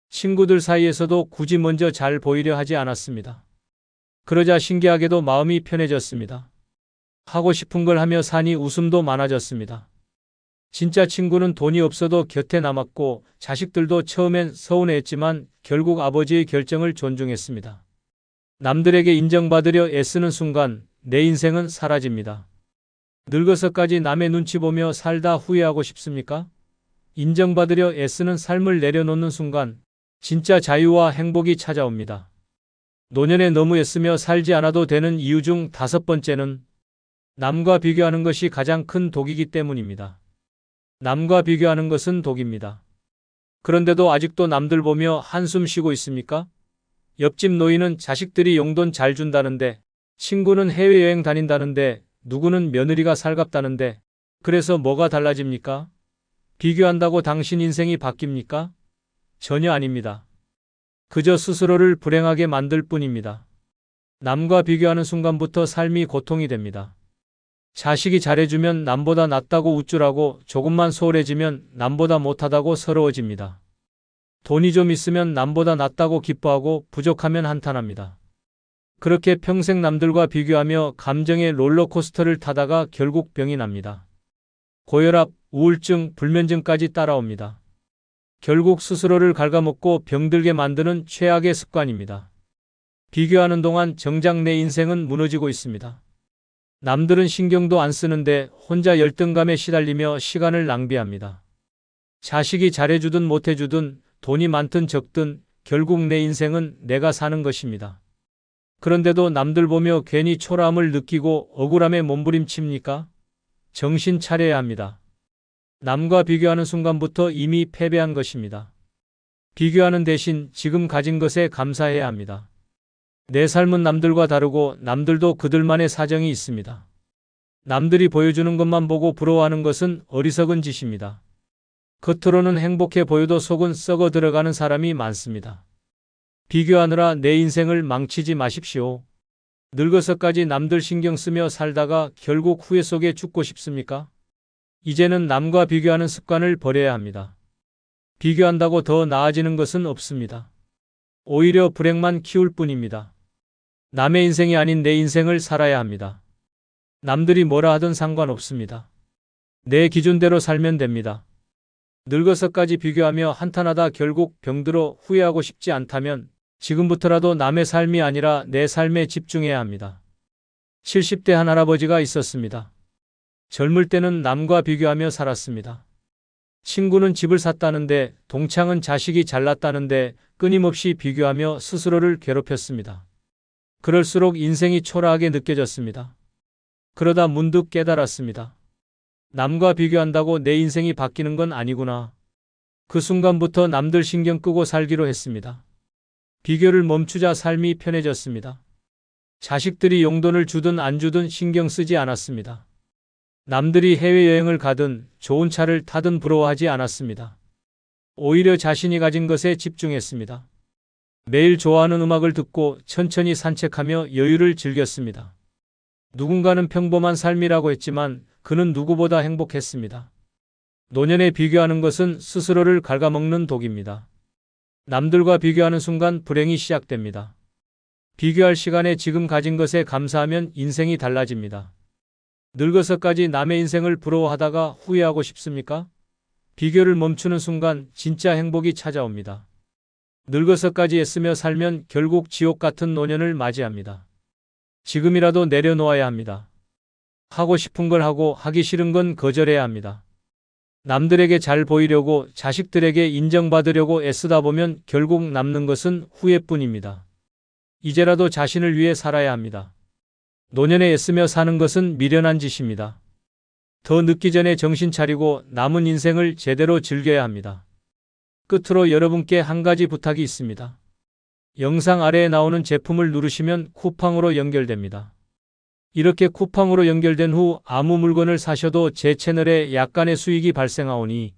친구들 사이에서도 굳이 먼저 잘 보이려 하지 않았습니다. 그러자 신기하게도 마음이 편해졌습니다. 하고 싶은 걸 하며 사니 웃음도 많아졌습니다. 진짜 친구는 돈이 없어도 곁에 남았고 자식들도 처음엔 서운해했지만 결국 아버지의 결정을 존중했습니다. 남들에게 인정받으려 애쓰는 순간 내 인생은 사라집니다. 늙어서까지 남의 눈치 보며 살다 후회하고 싶습니까? 인정받으려 애쓰는 삶을 내려놓는 순간 진짜 자유와 행복이 찾아옵니다. 노년에 너무 애쓰며 살지 않아도 되는 이유 중 5번째는 남과 비교하는 것이 가장 큰 독이기 때문입니다. 남과 비교하는 것은 독입니다. 그런데도 아직도 남들 보며 한숨 쉬고 있습니까? 옆집 노인은 자식들이 용돈 잘 준다는데, 친구는 해외여행 다닌다는데, 누구는 며느리가 살갑다는데, 그래서 뭐가 달라집니까? 비교한다고 당신 인생이 바뀝니까? 전혀 아닙니다. 그저 스스로를 불행하게 만들 뿐입니다. 남과 비교하는 순간부터 삶이 고통이 됩니다. 자식이 잘해주면 남보다 낫다고 우쭐하고 조금만 소홀해지면 남보다 못하다고 서러워집니다. 돈이 좀 있으면 남보다 낫다고 기뻐하고 부족하면 한탄합니다. 그렇게 평생 남들과 비교하며 감정의 롤러코스터를 타다가 결국 병이 납니다. 고혈압, 우울증, 불면증까지 따라옵니다. 결국 스스로를 갉아먹고 병들게 만드는 최악의 습관입니다. 비교하는 동안 정작 내 인생은 무너지고 있습니다. 남들은 신경도 안 쓰는데 혼자 열등감에 시달리며 시간을 낭비합니다. 자식이 잘해주든 못해주든 돈이 많든 적든 결국 내 인생은 내가 사는 것입니다. 그런데도 남들 보며 괜히 초라함을 느끼고 억울함에 몸부림칩니까? 정신 차려야 합니다. 남과 비교하는 순간부터 이미 패배한 것입니다. 비교하는 대신 지금 가진 것에 감사해야 합니다. 내 삶은 남들과 다르고 남들도 그들만의 사정이 있습니다. 남들이 보여주는 것만 보고 부러워하는 것은 어리석은 짓입니다. 겉으로는 행복해 보여도 속은 썩어 들어가는 사람이 많습니다. 비교하느라 내 인생을 망치지 마십시오. 늙어서까지 남들 신경 쓰며 살다가 결국 후회 속에 죽고 싶습니까? 이제는 남과 비교하는 습관을 버려야 합니다. 비교한다고 더 나아지는 것은 없습니다. 오히려 불행만 키울 뿐입니다. 남의 인생이 아닌 내 인생을 살아야 합니다. 남들이 뭐라 하든 상관없습니다. 내 기준대로 살면 됩니다. 늙어서까지 비교하며 한탄하다 결국 병들어 후회하고 싶지 않다면 지금부터라도 남의 삶이 아니라 내 삶에 집중해야 합니다. 70대 한 할아버지가 있었습니다. 젊을 때는 남과 비교하며 살았습니다. 친구는 집을 샀다는데, 동창은 자식이 잘났다는데 끊임없이 비교하며 스스로를 괴롭혔습니다. 그럴수록 인생이 초라하게 느껴졌습니다. 그러다 문득 깨달았습니다. 남과 비교한다고 내 인생이 바뀌는 건 아니구나. 그 순간부터 남들 신경 끄고 살기로 했습니다. 비교를 멈추자 삶이 편해졌습니다. 자식들이 용돈을 주든 안 주든 신경 쓰지 않았습니다. 남들이 해외여행을 가든 좋은 차를 타든 부러워하지 않았습니다. 오히려 자신이 가진 것에 집중했습니다. 매일 좋아하는 음악을 듣고 천천히 산책하며 여유를 즐겼습니다. 누군가는 평범한 삶이라고 했지만 그는 누구보다 행복했습니다. 노년에 비교하는 것은 스스로를 갉아먹는 독입니다. 남들과 비교하는 순간 불행이 시작됩니다. 비교할 시간에 지금 가진 것에 감사하면 인생이 달라집니다. 늙어서까지 남의 인생을 부러워하다가 후회하고 싶습니까? 비교를 멈추는 순간 진짜 행복이 찾아옵니다. 늙어서까지 애쓰며 살면 결국 지옥 같은 노년을 맞이합니다. 지금이라도 내려놓아야 합니다. 하고 싶은 걸 하고 하기 싫은 건 거절해야 합니다. 남들에게 잘 보이려고, 자식들에게 인정받으려고 애쓰다 보면 결국 남는 것은 후회뿐입니다. 이제라도 자신을 위해 살아야 합니다. 노년에 애쓰며 사는 것은 미련한 짓입니다. 더 늦기 전에 정신 차리고 남은 인생을 제대로 즐겨야 합니다. 끝으로 여러분께 한 가지 부탁이 있습니다. 영상 아래에 나오는 제품을 누르시면 쿠팡으로 연결됩니다. 이렇게 쿠팡으로 연결된 후 아무 물건을 사셔도 제 채널에 약간의 수익이 발생하오니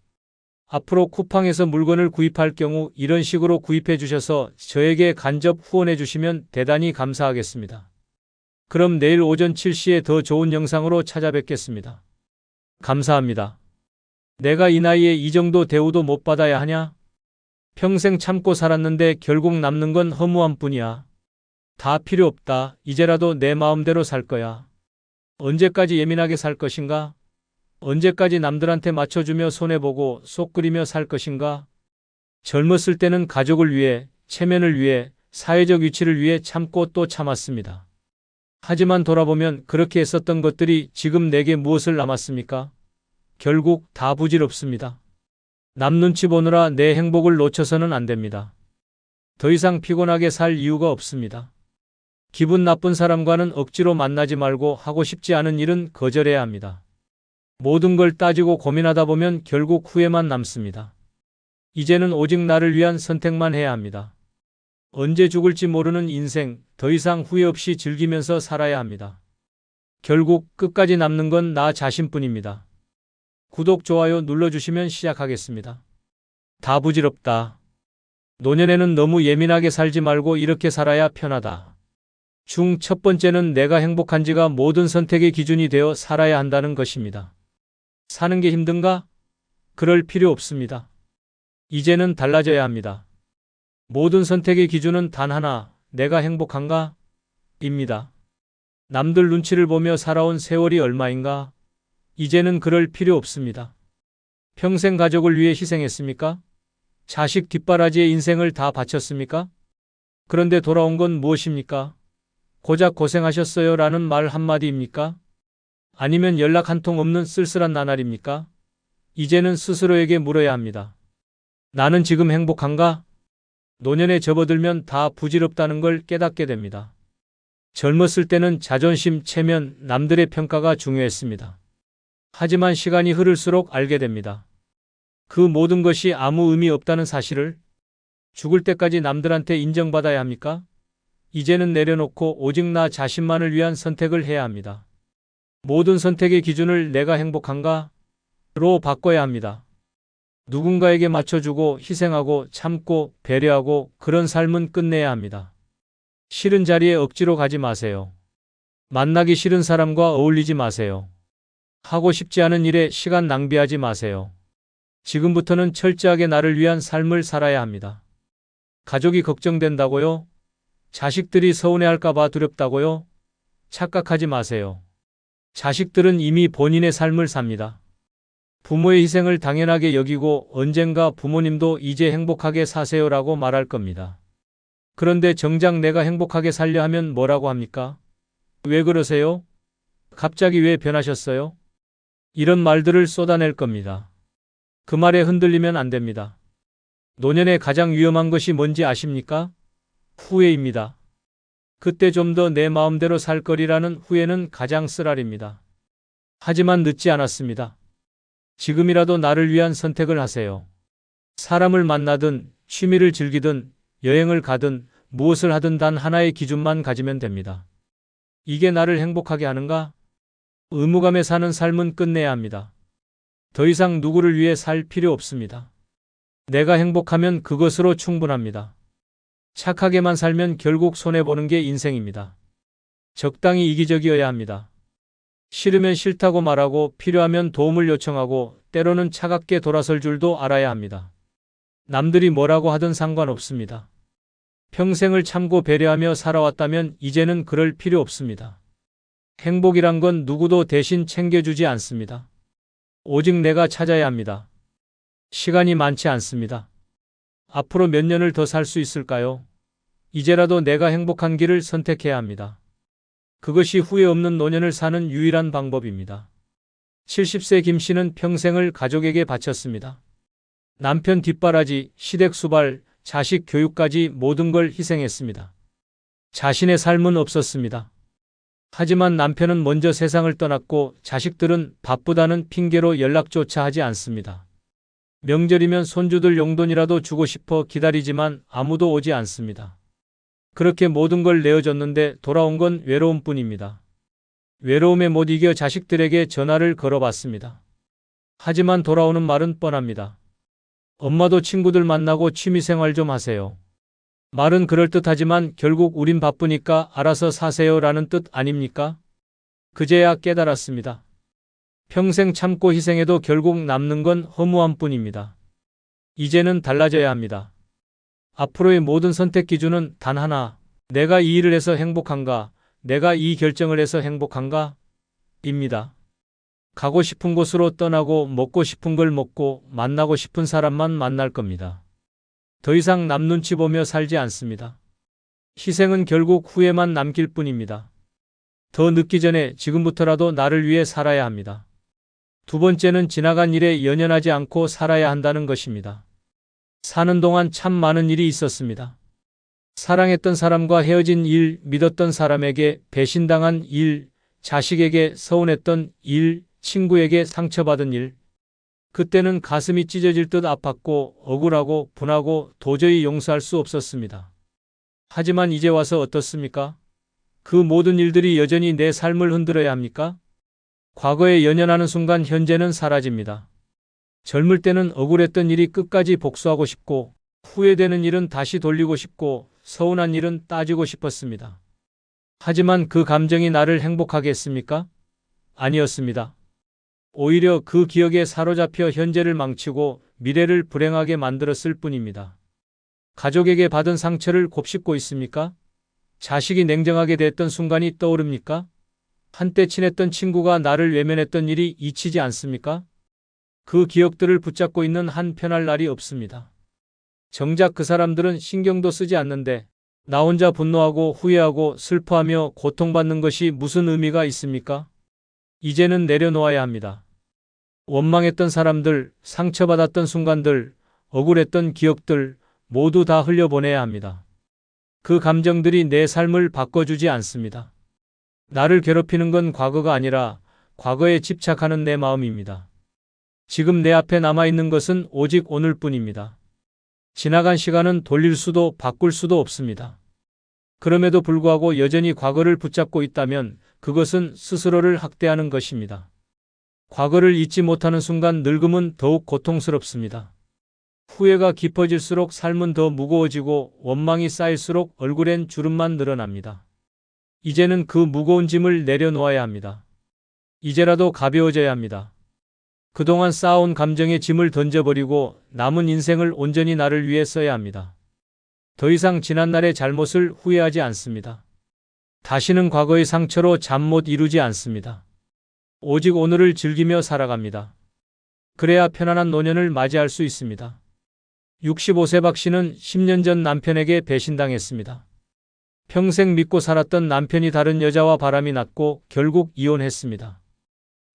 앞으로 쿠팡에서 물건을 구입할 경우 이런 식으로 구입해 주셔서 저에게 간접 후원해 주시면 대단히 감사하겠습니다. 그럼 내일 오전 7시에 더 좋은 영상으로 찾아뵙겠습니다. 감사합니다. 내가 이 나이에 이 정도 대우도 못 받아야 하냐? 평생 참고 살았는데 결국 남는 건 허무함 뿐이야. 다 필요 없다. 이제라도 내 마음대로 살 거야. 언제까지 예민하게 살 것인가? 언제까지 남들한테 맞춰주며 손해보고 속 끓이며 살 것인가? 젊었을 때는 가족을 위해, 체면을 위해, 사회적 위치를 위해 참고 또 참았습니다. 하지만 돌아보면 그렇게 했었던 것들이 지금 내게 무엇을 남았습니까? 결국 다 부질없습니다. 남 눈치 보느라 내 행복을 놓쳐서는 안 됩니다. 더 이상 피곤하게 살 이유가 없습니다. 기분 나쁜 사람과는 억지로 만나지 말고 하고 싶지 않은 일은 거절해야 합니다. 모든 걸 따지고 고민하다 보면 결국 후회만 남습니다. 이제는 오직 나를 위한 선택만 해야 합니다. 언제 죽을지 모르는 인생, 더 이상 후회 없이 즐기면서 살아야 합니다. 결국 끝까지 남는 건 나 자신뿐입니다. 구독, 좋아요 눌러주시면 시작하겠습니다. 다 부질없다. 노년에는 너무 예민하게 살지 말고 이렇게 살아야 편하다. 첫 번째는 내가 행복한지가 모든 선택의 기준이 되어 살아야 한다는 것입니다. 사는 게 힘든가? 그럴 필요 없습니다. 이제는 달라져야 합니다. 모든 선택의 기준은 단 하나, 내가 행복한가? 입니다. 남들 눈치를 보며 살아온 세월이 얼마인가? 이제는 그럴 필요 없습니다. 평생 가족을 위해 희생했습니까? 자식 뒷바라지에 인생을 다 바쳤습니까? 그런데 돌아온 건 무엇입니까? 고작 고생하셨어요 라는 말 한마디입니까? 아니면 연락 한 통 없는 쓸쓸한 나날입니까? 이제는 스스로에게 물어야 합니다. 나는 지금 행복한가? 노년에 접어들면 다 부질없다는 걸 깨닫게 됩니다. 젊었을 때는 자존심, 체면, 남들의 평가가 중요했습니다. 하지만 시간이 흐를수록 알게 됩니다. 그 모든 것이 아무 의미 없다는 사실을. 죽을 때까지 남들한테 인정받아야 합니까? 이제는 내려놓고 오직 나 자신만을 위한 선택을 해야 합니다. 모든 선택의 기준을 내가 행복한가? 로 바꿔야 합니다. 누군가에게 맞춰주고 희생하고 참고 배려하고 그런 삶은 끝내야 합니다. 싫은 자리에 억지로 가지 마세요. 만나기 싫은 사람과 어울리지 마세요. 하고 싶지 않은 일에 시간 낭비하지 마세요. 지금부터는 철저하게 나를 위한 삶을 살아야 합니다. 가족이 걱정된다고요? 자식들이 서운해할까봐 두렵다고요? 착각하지 마세요. 자식들은 이미 본인의 삶을 삽니다. 부모의 희생을 당연하게 여기고 언젠가 부모님도 이제 행복하게 사세요라고 말할 겁니다. 그런데 정작 내가 행복하게 살려 하면 뭐라고 합니까? 왜 그러세요? 갑자기 왜 변하셨어요? 이런 말들을 쏟아낼 겁니다. 그 말에 흔들리면 안 됩니다. 노년에 가장 위험한 것이 뭔지 아십니까? 후회입니다. 그때 좀 더 내 마음대로 살 거리라는 후회는 가장 쓰라립니다. 하지만 늦지 않았습니다. 지금이라도 나를 위한 선택을 하세요. 사람을 만나든 취미를 즐기든 여행을 가든 무엇을 하든 단 하나의 기준만 가지면 됩니다. 이게 나를 행복하게 하는가? 의무감에 사는 삶은 끝내야 합니다. 더 이상 누구를 위해 살 필요 없습니다. 내가 행복하면 그것으로 충분합니다. 착하게만 살면 결국 손해보는 게 인생입니다. 적당히 이기적이어야 합니다. 싫으면 싫다고 말하고 필요하면 도움을 요청하고 때로는 차갑게 돌아설 줄도 알아야 합니다. 남들이 뭐라고 하든 상관없습니다. 평생을 참고 배려하며 살아왔다면 이제는 그럴 필요 없습니다. 행복이란 건 누구도 대신 챙겨주지 않습니다. 오직 내가 찾아야 합니다. 시간이 많지 않습니다. 앞으로 몇 년을 더 살 수 있을까요? 이제라도 내가 행복한 길을 선택해야 합니다. 그것이 후회 없는 노년을 사는 유일한 방법입니다. 70세 김 씨는 평생을 가족에게 바쳤습니다. 남편 뒷바라지, 시댁 수발, 자식 교육까지 모든 걸 희생했습니다. 자신의 삶은 없었습니다. 하지만 남편은 먼저 세상을 떠났고 자식들은 바쁘다는 핑계로 연락조차 하지 않습니다. 명절이면 손주들 용돈이라도 주고 싶어 기다리지만 아무도 오지 않습니다. 그렇게 모든 걸 내어줬는데 돌아온 건 외로움뿐입니다. 외로움에 못 이겨 자식들에게 전화를 걸어봤습니다. 하지만 돌아오는 말은 뻔합니다. 엄마도 친구들 만나고 취미생활 좀 하세요. 말은 그럴듯하지만 결국 우린 바쁘니까 알아서 사세요라는 뜻 아닙니까? 그제야 깨달았습니다. 평생 참고 희생해도 결국 남는 건 허무함 뿐입니다. 이제는 달라져야 합니다. 앞으로의 모든 선택 기준은 단 하나, 내가 이 일을 해서 행복한가, 내가 이 결정을 해서 행복한가? 입니다. 가고 싶은 곳으로 떠나고 먹고 싶은 걸 먹고 만나고 싶은 사람만 만날 겁니다. 더 이상 남 눈치 보며 살지 않습니다. 희생은 결국 후회만 남길 뿐입니다. 더 늦기 전에 지금부터라도 나를 위해 살아야 합니다. 두 번째는 지나간 일에 연연하지 않고 살아야 한다는 것입니다. 사는 동안 참 많은 일이 있었습니다. 사랑했던 사람과 헤어진 일, 믿었던 사람에게 배신당한 일, 자식에게 서운했던 일, 친구에게 상처받은 일. 그때는 가슴이 찢어질 듯 아팠고 억울하고 분하고 도저히 용서할 수 없었습니다. 하지만 이제 와서 어떻습니까? 그 모든 일들이 여전히 내 삶을 흔들어야 합니까? 과거에 연연하는 순간 현재는 사라집니다. 젊을 때는 억울했던 일이 끝까지 복수하고 싶고 후회되는 일은 다시 돌리고 싶고 서운한 일은 따지고 싶었습니다. 하지만 그 감정이 나를 행복하게 했습니까? 아니었습니다. 오히려 그 기억에 사로잡혀 현재를 망치고 미래를 불행하게 만들었을 뿐입니다. 가족에게 받은 상처를 곱씹고 있습니까? 자식이 냉정하게 됐던 순간이 떠오릅니까? 한때 친했던 친구가 나를 외면했던 일이 잊히지 않습니까? 그 기억들을 붙잡고 있는 한 편할 날이 없습니다. 정작 그 사람들은 신경도 쓰지 않는데 나 혼자 분노하고 후회하고 슬퍼하며 고통받는 것이 무슨 의미가 있습니까? 이제는 내려놓아야 합니다. 원망했던 사람들, 상처받았던 순간들, 억울했던 기억들 모두 다 흘려보내야 합니다. 그 감정들이 내 삶을 바꿔주지 않습니다. 나를 괴롭히는 건 과거가 아니라 과거에 집착하는 내 마음입니다. 지금 내 앞에 남아있는 것은 오직 오늘뿐입니다. 지나간 시간은 돌릴 수도 바꿀 수도 없습니다. 그럼에도 불구하고 여전히 과거를 붙잡고 있다면 그것은 스스로를 학대하는 것입니다. 과거를 잊지 못하는 순간 늙음은 더욱 고통스럽습니다. 후회가 깊어질수록 삶은 더 무거워지고 원망이 쌓일수록 얼굴엔 주름만 늘어납니다. 이제는 그 무거운 짐을 내려놓아야 합니다. 이제라도 가벼워져야 합니다. 그동안 쌓아온 감정의 짐을 던져버리고 남은 인생을 온전히 나를 위해 써야 합니다. 더 이상 지난날의 잘못을 후회하지 않습니다. 다시는 과거의 상처로 잠 못 이루지 않습니다. 오직 오늘을 즐기며 살아갑니다. 그래야 편안한 노년을 맞이할 수 있습니다. 65세 박 씨는 10년 전 남편에게 배신당했습니다. 평생 믿고 살았던 남편이 다른 여자와 바람이 났고 결국 이혼했습니다.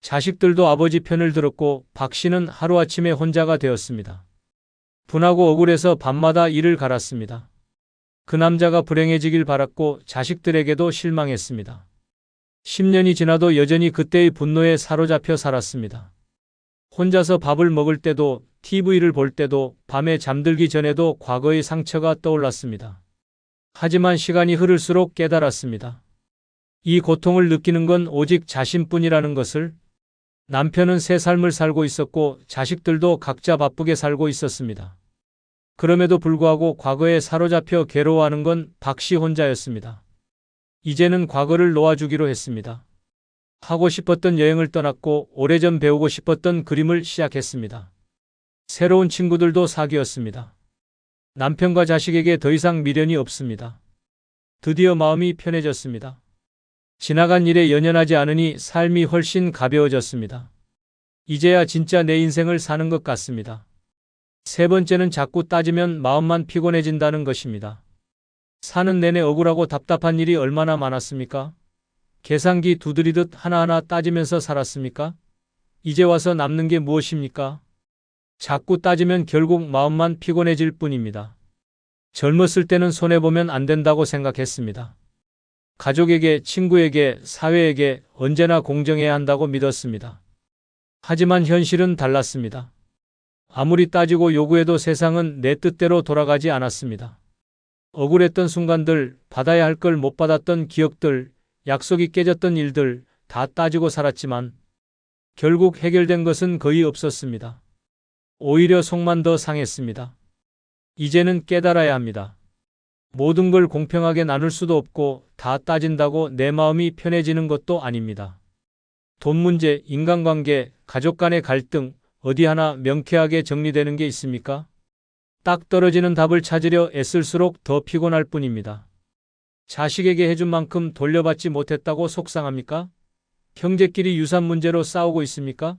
자식들도 아버지 편을 들었고 박 씨는 하루아침에 혼자가 되었습니다. 분하고 억울해서 밤마다 이를 갈았습니다. 그 남자가 불행해지길 바랐고 자식들에게도 실망했습니다. 10년이 지나도 여전히 그때의 분노에 사로잡혀 살았습니다. 혼자서 밥을 먹을 때도 TV를 볼 때도 밤에 잠들기 전에도 과거의 상처가 떠올랐습니다. 하지만 시간이 흐를수록 깨달았습니다. 이 고통을 느끼는 건 오직 자신뿐이라는 것을. 남편은 새 삶을 살고 있었고 자식들도 각자 바쁘게 살고 있었습니다. 그럼에도 불구하고 과거에 사로잡혀 괴로워하는 건 박 씨 혼자였습니다. 이제는 과거를 놓아주기로 했습니다. 하고 싶었던 여행을 떠났고 오래전 배우고 싶었던 그림을 시작했습니다. 새로운 친구들도 사귀었습니다. 남편과 자식에게 더 이상 미련이 없습니다. 드디어 마음이 편해졌습니다. 지나간 일에 연연하지 않으니 삶이 훨씬 가벼워졌습니다. 이제야 진짜 내 인생을 사는 것 같습니다. 세 번째는 자꾸 따지면 마음만 피곤해진다는 것입니다. 사는 내내 억울하고 답답한 일이 얼마나 많았습니까? 계산기 두드리듯 하나하나 따지면서 살았습니까? 이제 와서 남는 게 무엇입니까? 자꾸 따지면 결국 마음만 피곤해질 뿐입니다. 젊었을 때는 손해보면 안 된다고 생각했습니다. 가족에게, 친구에게, 사회에게 언제나 공정해야 한다고 믿었습니다. 하지만 현실은 달랐습니다. 아무리 따지고 요구해도 세상은 내 뜻대로 돌아가지 않았습니다. 억울했던 순간들, 받아야 할 걸 못 받았던 기억들, 약속이 깨졌던 일들 다 따지고 살았지만 결국 해결된 것은 거의 없었습니다. 오히려 속만 더 상했습니다. 이제는 깨달아야 합니다. 모든 걸 공평하게 나눌 수도 없고 다 따진다고 내 마음이 편해지는 것도 아닙니다. 돈 문제, 인간관계, 가족 간의 갈등 어디 하나 명쾌하게 정리되는 게 있습니까? 딱 떨어지는 답을 찾으려 애쓸수록 더 피곤할 뿐입니다. 자식에게 해준 만큼 돌려받지 못했다고 속상합니까? 형제끼리 유산 문제로 싸우고 있습니까?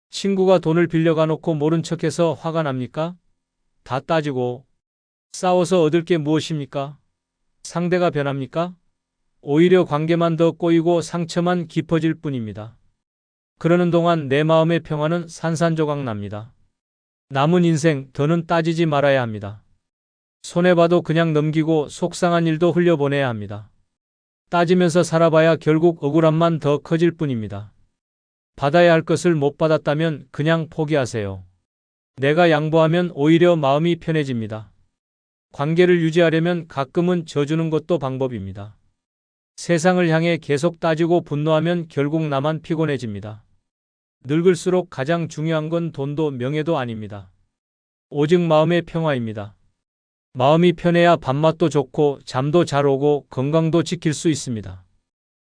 친구가 돈을 빌려가 놓고 모른 척해서 화가 납니까? 다 따지고 싸워서 얻을 게 무엇입니까? 상대가 변합니까? 오히려 관계만 더 꼬이고 상처만 깊어질 뿐입니다. 그러는 동안 내 마음의 평화는 산산조각 납니다. 남은 인생 더는 따지지 말아야 합니다. 손해봐도 그냥 넘기고 속상한 일도 흘려보내야 합니다. 따지면서 살아봐야 결국 억울함만 더 커질 뿐입니다. 받아야 할 것을 못 받았다면 그냥 포기하세요. 내가 양보하면 오히려 마음이 편해집니다. 관계를 유지하려면 가끔은 져주는 것도 방법입니다. 세상을 향해 계속 따지고 분노하면 결국 나만 피곤해집니다. 늙을수록 가장 중요한 건 돈도 명예도 아닙니다. 오직 마음의 평화입니다. 마음이 편해야 밥맛도 좋고 잠도 잘 오고 건강도 지킬 수 있습니다.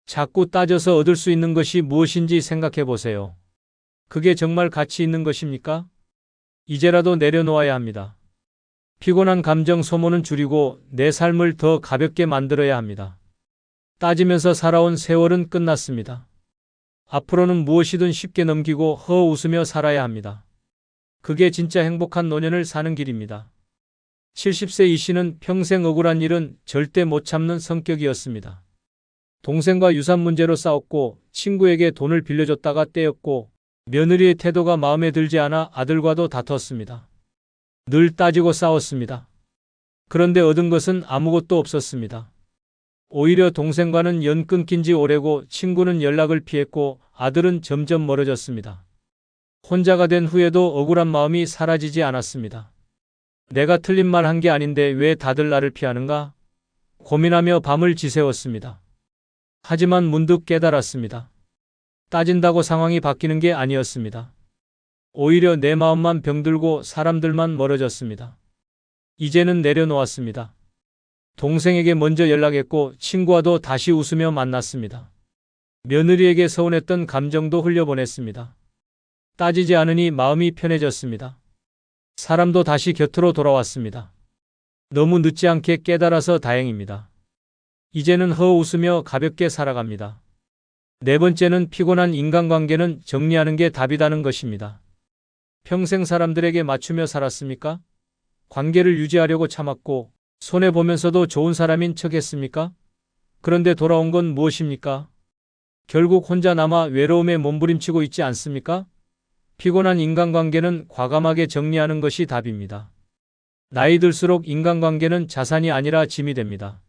자꾸 따져서 얻을 수 있는 것이 무엇인지 생각해 보세요. 그게 정말 가치 있는 것입니까? 이제라도 내려놓아야 합니다. 피곤한 감정 소모는 줄이고 내 삶을 더 가볍게 만들어야 합니다. 따지면서 살아온 세월은 끝났습니다. 앞으로는 무엇이든 쉽게 넘기고 웃으며 살아야 합니다. 그게 진짜 행복한 노년을 사는 길입니다. 70세 이 씨는 평생 억울한 일은 절대 못 참는 성격이었습니다. 동생과 유산 문제로 싸웠고 친구에게 돈을 빌려줬다가 떼었고 며느리의 태도가 마음에 들지 않아 아들과도 다퉜습니다. 늘 따지고 싸웠습니다. 그런데 얻은 것은 아무것도 없었습니다. 오히려 동생과는 연 끊긴 지 오래고 친구는 연락을 피했고 아들은 점점 멀어졌습니다. 혼자가 된 후에도 억울한 마음이 사라지지 않았습니다. 내가 틀린 말 한 게 아닌데 왜 다들 나를 피하는가? 고민하며 밤을 지새웠습니다. 하지만 문득 깨달았습니다. 따진다고 상황이 바뀌는 게 아니었습니다. 오히려 내 마음만 병들고 사람들만 멀어졌습니다. 이제는 내려놓았습니다. 동생에게 먼저 연락했고 친구와도 다시 웃으며 만났습니다. 며느리에게 서운했던 감정도 흘려보냈습니다. 따지지 않으니 마음이 편해졌습니다. 사람도 다시 곁으로 돌아왔습니다. 너무 늦지 않게 깨달아서 다행입니다. 이제는 웃으며 가볍게 살아갑니다. 네 번째는 피곤한 인간관계는 정리하는 게 답이라는 것입니다. 평생 사람들에게 맞추며 살았습니까? 관계를 유지하려고 참았고 손해보면서도 좋은 사람인 척했습니까? 그런데 돌아온 건 무엇입니까? 결국 혼자 남아 외로움에 몸부림치고 있지 않습니까? 피곤한 인간관계는 과감하게 정리하는 것이 답입니다. 나이 들수록 인간관계는 자산이 아니라 짐이 됩니다.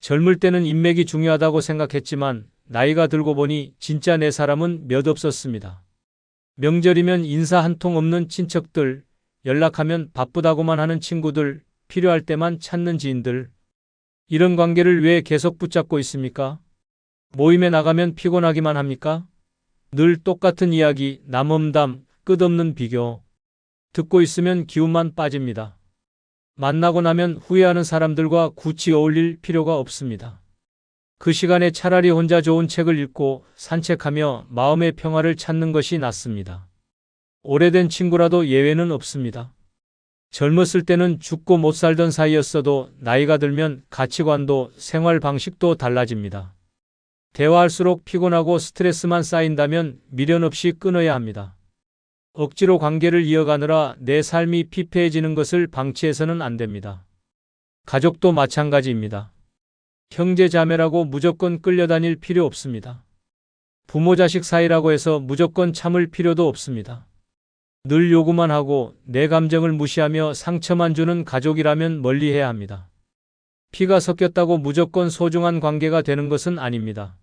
젊을 때는 인맥이 중요하다고 생각했지만 나이가 들고 보니 진짜 내 사람은 몇 없었습니다. 명절이면 인사 한 통 없는 친척들, 연락하면 바쁘다고만 하는 친구들, 필요할 때만 찾는 지인들. 이런 관계를 왜 계속 붙잡고 있습니까? 모임에 나가면 피곤하기만 합니까? 늘 똑같은 이야기, 남험담, 끝없는 비교. 듣고 있으면 기운만 빠집니다. 만나고 나면 후회하는 사람들과 굳이 어울릴 필요가 없습니다. 그 시간에 차라리 혼자 좋은 책을 읽고 산책하며 마음의 평화를 찾는 것이 낫습니다. 오래된 친구라도 예외는 없습니다. 젊었을 때는 죽고 못 살던 사이였어도 나이가 들면 가치관도 생활 방식도 달라집니다. 대화할수록 피곤하고 스트레스만 쌓인다면 미련 없이 끊어야 합니다. 억지로 관계를 이어가느라 내 삶이 피폐해지는 것을 방치해서는 안 됩니다. 가족도 마찬가지입니다. 형제 자매라고 무조건 끌려다닐 필요 없습니다. 부모 자식 사이라고 해서 무조건 참을 필요도 없습니다. 늘 요구만 하고 내 감정을 무시하며 상처만 주는 가족이라면 멀리해야 합니다. 피가 섞였다고 무조건 소중한 관계가 되는 것은 아닙니다.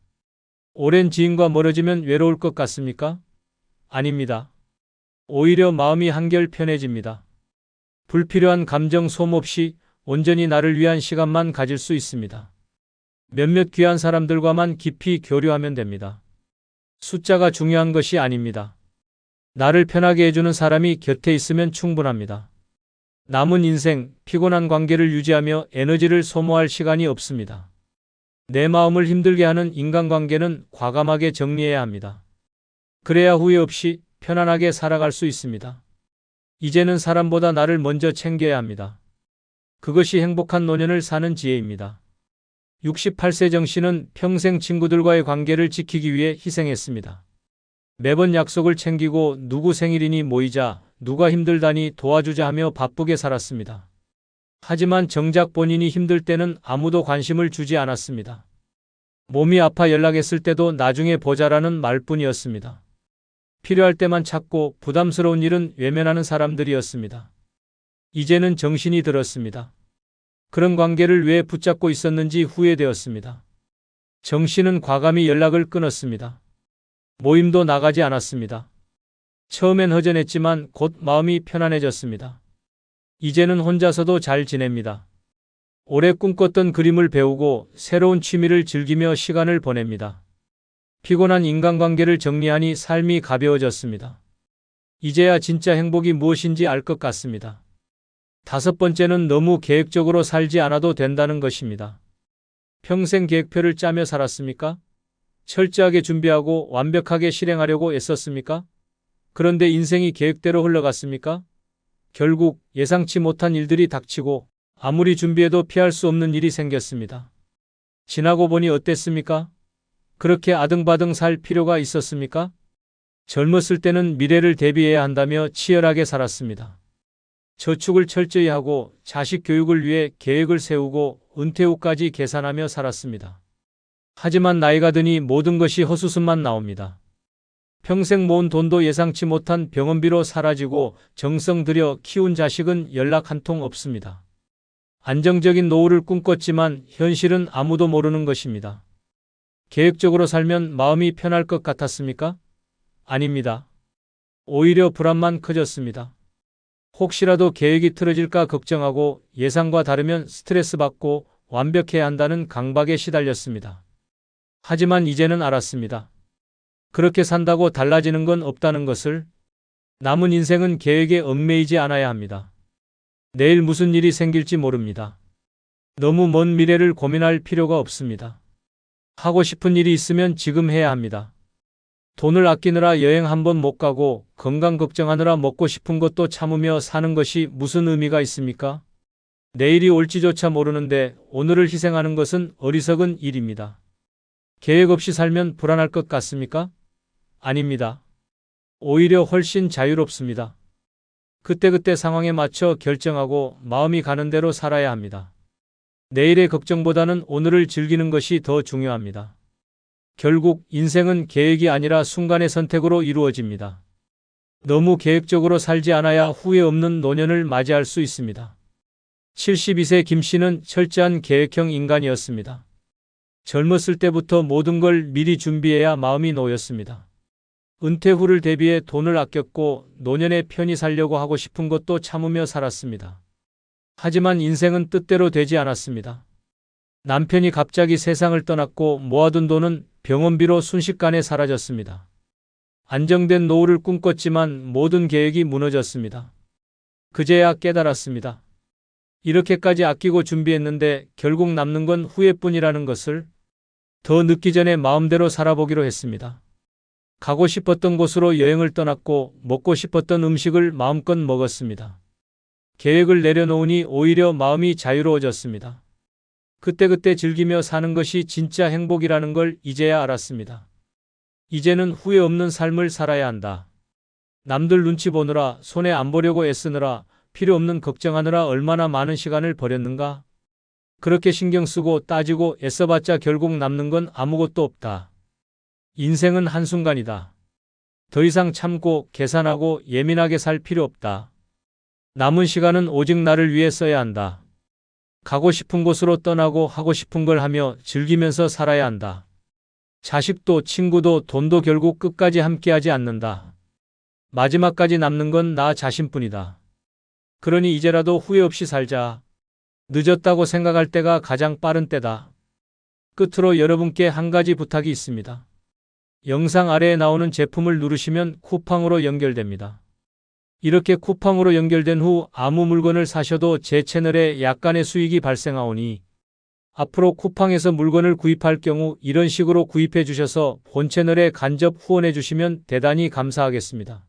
오랜 지인과 멀어지면 외로울 것 같습니까? 아닙니다. 오히려 마음이 한결 편해집니다. 불필요한 감정 소모 없이 온전히 나를 위한 시간만 가질 수 있습니다. 몇몇 귀한 사람들과만 깊이 교류하면 됩니다. 숫자가 중요한 것이 아닙니다. 나를 편하게 해주는 사람이 곁에 있으면 충분합니다. 남은 인생, 피곤한 관계를 유지하며 에너지를 소모할 시간이 없습니다. 내 마음을 힘들게 하는 인간관계는 과감하게 정리해야 합니다. 그래야 후회 없이 편안하게 살아갈 수 있습니다. 이제는 사람보다 나를 먼저 챙겨야 합니다. 그것이 행복한 노년을 사는 지혜입니다. 68세 정 씨는 평생 친구들과의 관계를 지키기 위해 희생했습니다. 매번 약속을 챙기고 누구 생일이니 모이자, 누가 힘들다니 도와주자 하며 바쁘게 살았습니다. 하지만 정작 본인이 힘들 때는 아무도 관심을 주지 않았습니다. 몸이 아파 연락했을 때도 나중에 보자라는 말뿐이었습니다. 필요할 때만 찾고 부담스러운 일은 외면하는 사람들이었습니다. 이제는 정신이 들었습니다. 그런 관계를 왜 붙잡고 있었는지 후회되었습니다. 정 씨는 과감히 연락을 끊었습니다. 모임도 나가지 않았습니다. 처음엔 허전했지만 곧 마음이 편안해졌습니다. 이제는 혼자서도 잘 지냅니다. 오래 꿈꿨던 그림을 배우고 새로운 취미를 즐기며 시간을 보냅니다. 피곤한 인간관계를 정리하니 삶이 가벼워졌습니다. 이제야 진짜 행복이 무엇인지 알 것 같습니다. 5번째는 너무 계획적으로 살지 않아도 된다는 것입니다. 평생 계획표를 짜며 살았습니까? 철저하게 준비하고 완벽하게 실행하려고 애썼습니까? 그런데 인생이 계획대로 흘러갔습니까? 결국 예상치 못한 일들이 닥치고 아무리 준비해도 피할 수 없는 일이 생겼습니다. 지나고 보니 어땠습니까? 그렇게 아등바등 살 필요가 있었습니까? 젊었을 때는 미래를 대비해야 한다며 치열하게 살았습니다. 저축을 철저히 하고 자식 교육을 위해 계획을 세우고 은퇴 후까지 계산하며 살았습니다. 하지만 나이가 드니 모든 것이 헛웃음만 나옵니다. 평생 모은 돈도 예상치 못한 병원비로 사라지고 정성 들여 키운 자식은 연락 한 통 없습니다. 안정적인 노후를 꿈꿨지만 현실은 아무도 모르는 것입니다. 계획적으로 살면 마음이 편할 것 같았습니까? 아닙니다. 오히려 불안만 커졌습니다. 혹시라도 계획이 틀어질까 걱정하고 예상과 다르면 스트레스 받고 완벽해야 한다는 강박에 시달렸습니다. 하지만 이제는 알았습니다. 그렇게 산다고 달라지는 건 없다는 것을. 남은 인생은 계획에 얽매이지 않아야 합니다. 내일 무슨 일이 생길지 모릅니다. 너무 먼 미래를 고민할 필요가 없습니다. 하고 싶은 일이 있으면 지금 해야 합니다. 돈을 아끼느라 여행 한 번 못 가고 건강 걱정하느라 먹고 싶은 것도 참으며 사는 것이 무슨 의미가 있습니까? 내일이 올지조차 모르는데 오늘을 희생하는 것은 어리석은 일입니다. 계획 없이 살면 불안할 것 같습니까? 아닙니다. 오히려 훨씬 자유롭습니다. 그때그때 상황에 맞춰 결정하고 마음이 가는 대로 살아야 합니다. 내일의 걱정보다는 오늘을 즐기는 것이 더 중요합니다. 결국 인생은 계획이 아니라 순간의 선택으로 이루어집니다. 너무 계획적으로 살지 않아야 후회 없는 노년을 맞이할 수 있습니다. 72세 김 씨는 철저한 계획형 인간이었습니다. 젊었을 때부터 모든 걸 미리 준비해야 마음이 놓였습니다. 은퇴 후를 대비해 돈을 아꼈고 노년에 편히 살려고 하고 싶은 것도 참으며 살았습니다. 하지만 인생은 뜻대로 되지 않았습니다. 남편이 갑자기 세상을 떠났고 모아둔 돈은 병원비로 순식간에 사라졌습니다. 안정된 노후를 꿈꿨지만 모든 계획이 무너졌습니다. 그제야 깨달았습니다. 이렇게까지 아끼고 준비했는데 결국 남는 건 후회뿐이라는 것을 더 늦기 전에 마음대로 살아보기로 했습니다. 가고 싶었던 곳으로 여행을 떠났고 먹고 싶었던 음식을 마음껏 먹었습니다. 계획을 내려놓으니 오히려 마음이 자유로워졌습니다. 그때그때 즐기며 사는 것이 진짜 행복이라는 걸 이제야 알았습니다. 이제는 후회 없는 삶을 살아야 한다. 남들 눈치 보느라, 손해 안 보려고 애쓰느라, 필요 없는 걱정하느라 얼마나 많은 시간을 버렸는가? 그렇게 신경 쓰고 따지고 애써봤자 결국 남는 건 아무것도 없다. 인생은 한순간이다. 더 이상 참고 계산하고 예민하게 살 필요 없다. 남은 시간은 오직 나를 위해 써야 한다. 가고 싶은 곳으로 떠나고 하고 싶은 걸 하며 즐기면서 살아야 한다. 자식도 친구도 돈도 결국 끝까지 함께하지 않는다. 마지막까지 남는 건 나 자신뿐이다. 그러니 이제라도 후회 없이 살자. 늦었다고 생각할 때가 가장 빠른 때다. 끝으로 여러분께 한 가지 부탁이 있습니다. 영상 아래에 나오는 제품을 누르시면 쿠팡으로 연결됩니다. 이렇게 쿠팡으로 연결된 후 아무 물건을 사셔도 제 채널에 약간의 수익이 발생하오니 앞으로 쿠팡에서 물건을 구입할 경우 이런 식으로 구입해 주셔서 본 채널에 간접 후원해 주시면 대단히 감사하겠습니다.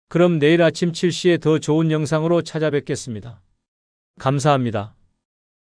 그럼 내일 아침 7시에 더 좋은 영상으로 찾아뵙겠습니다. 감사합니다.